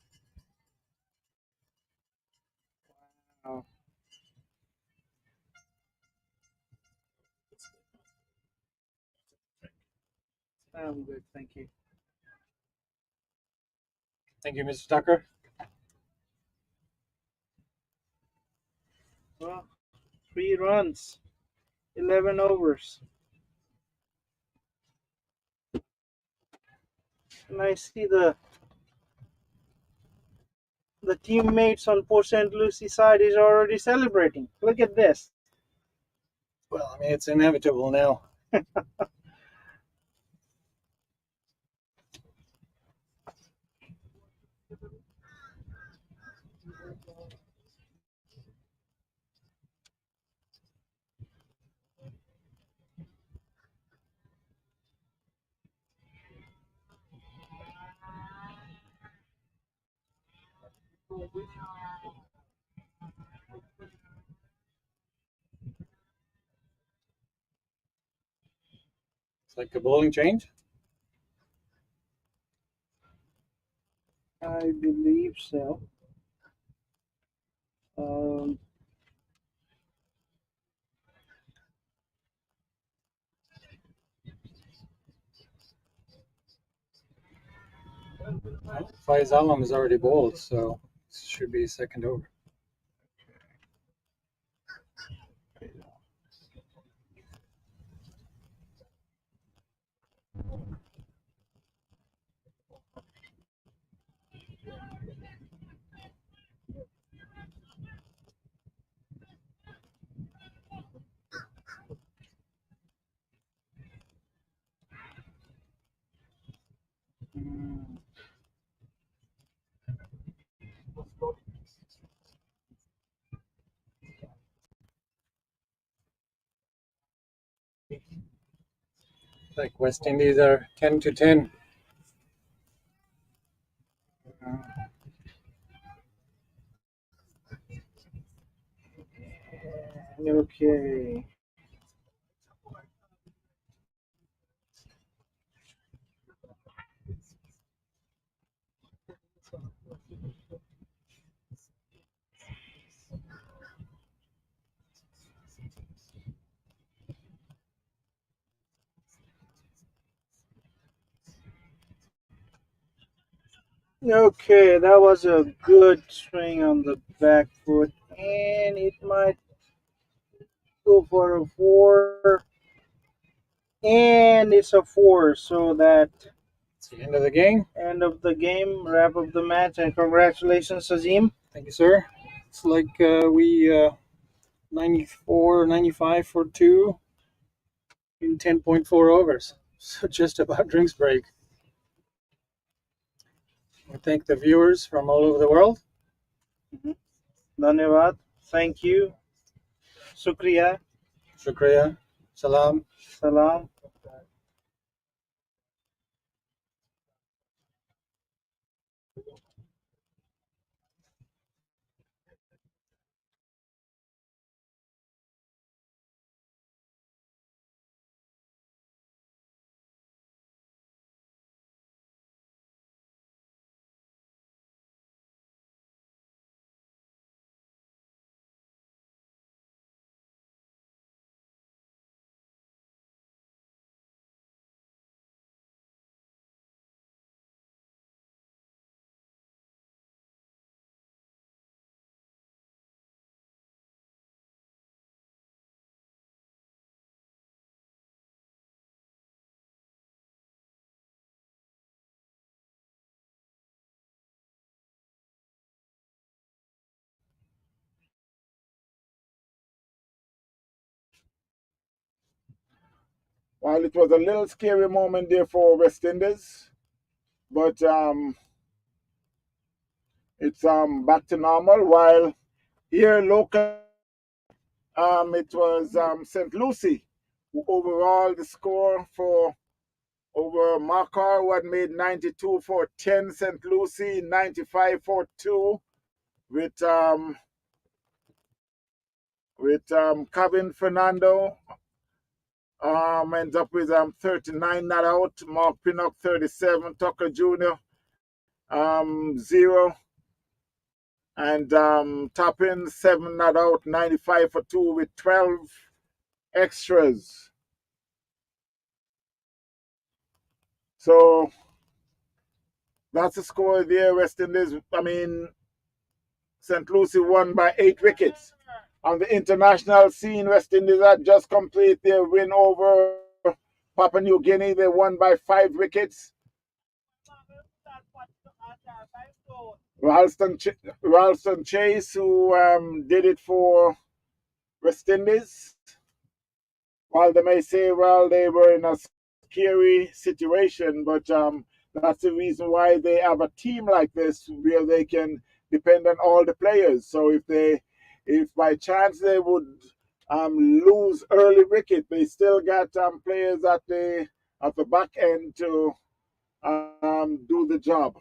Wow. I'm good, thank you. Thank you, Mr. Tucker. Well, 3 runs, 11 overs. And I see the teammates on Port St. Lucie side is already celebrating. Look at this. Well, I mean, it's inevitable now. It's like a bowling change. I believe so. Um, Faiz Alam is already bowled, so it should be second over. Like West Indies are 10-10. okay. Okay, that was a good swing on the back foot, and it might go for a four, and it's a four. So that It's the end of the game. end of the game, wrap up the match, and congratulations, Azim. Thank you, sir. It's like we 94, 95 for two in 10.4 overs. So just about drinks break. We thank the viewers from all over the world. Dhanyavad. Thank you. Shukriya. Shukriya. Salam. Salam. While it was a little scary moment there for West Indies, but it's back to normal. While here local, it was St. Lucie who overall the score for over Makar, who had made 92 for 10, St. Lucie 95 for 2 with Kevin Fernando. Ends up with 39 not out. Mark Pinnock 37, Tucker Jr. 0. And Toppin 7 not out, 95 for 2 with 12 extras. So that's the score there. West Indies, St. Lucie won by 8 wickets. On the international scene, West Indies had just completed their win over Papua New Guinea. They won by 5 wickets. Ralston Chase, who did it for West Indies, while they may say, well, they were in a scary situation, but that's the reason why they have a team like this where they can depend on all the players. So if by chance they would lose early wicket, they still got players at the back end to do the job.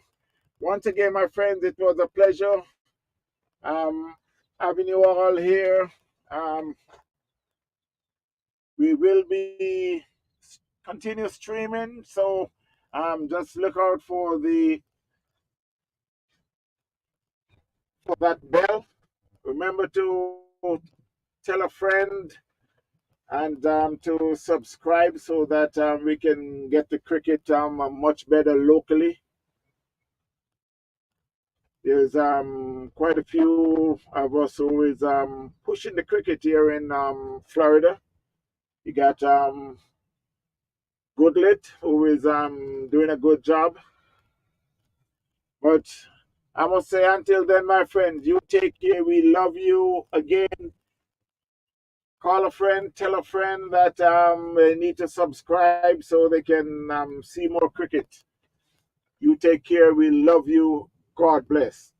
Once again, my friends, it was a pleasure Having you all here. We will be continue streaming, so just look out for that bell. Remember to tell a friend and to subscribe so that we can get the cricket much better locally. There's quite a few of us who is pushing the cricket here in Florida. You got Goodlet, who is doing a good job. But I must say, until then, my friends, you take care. We love you again. Call a friend, tell a friend that they need to subscribe so they can see more cricket. You take care. We love you. God bless.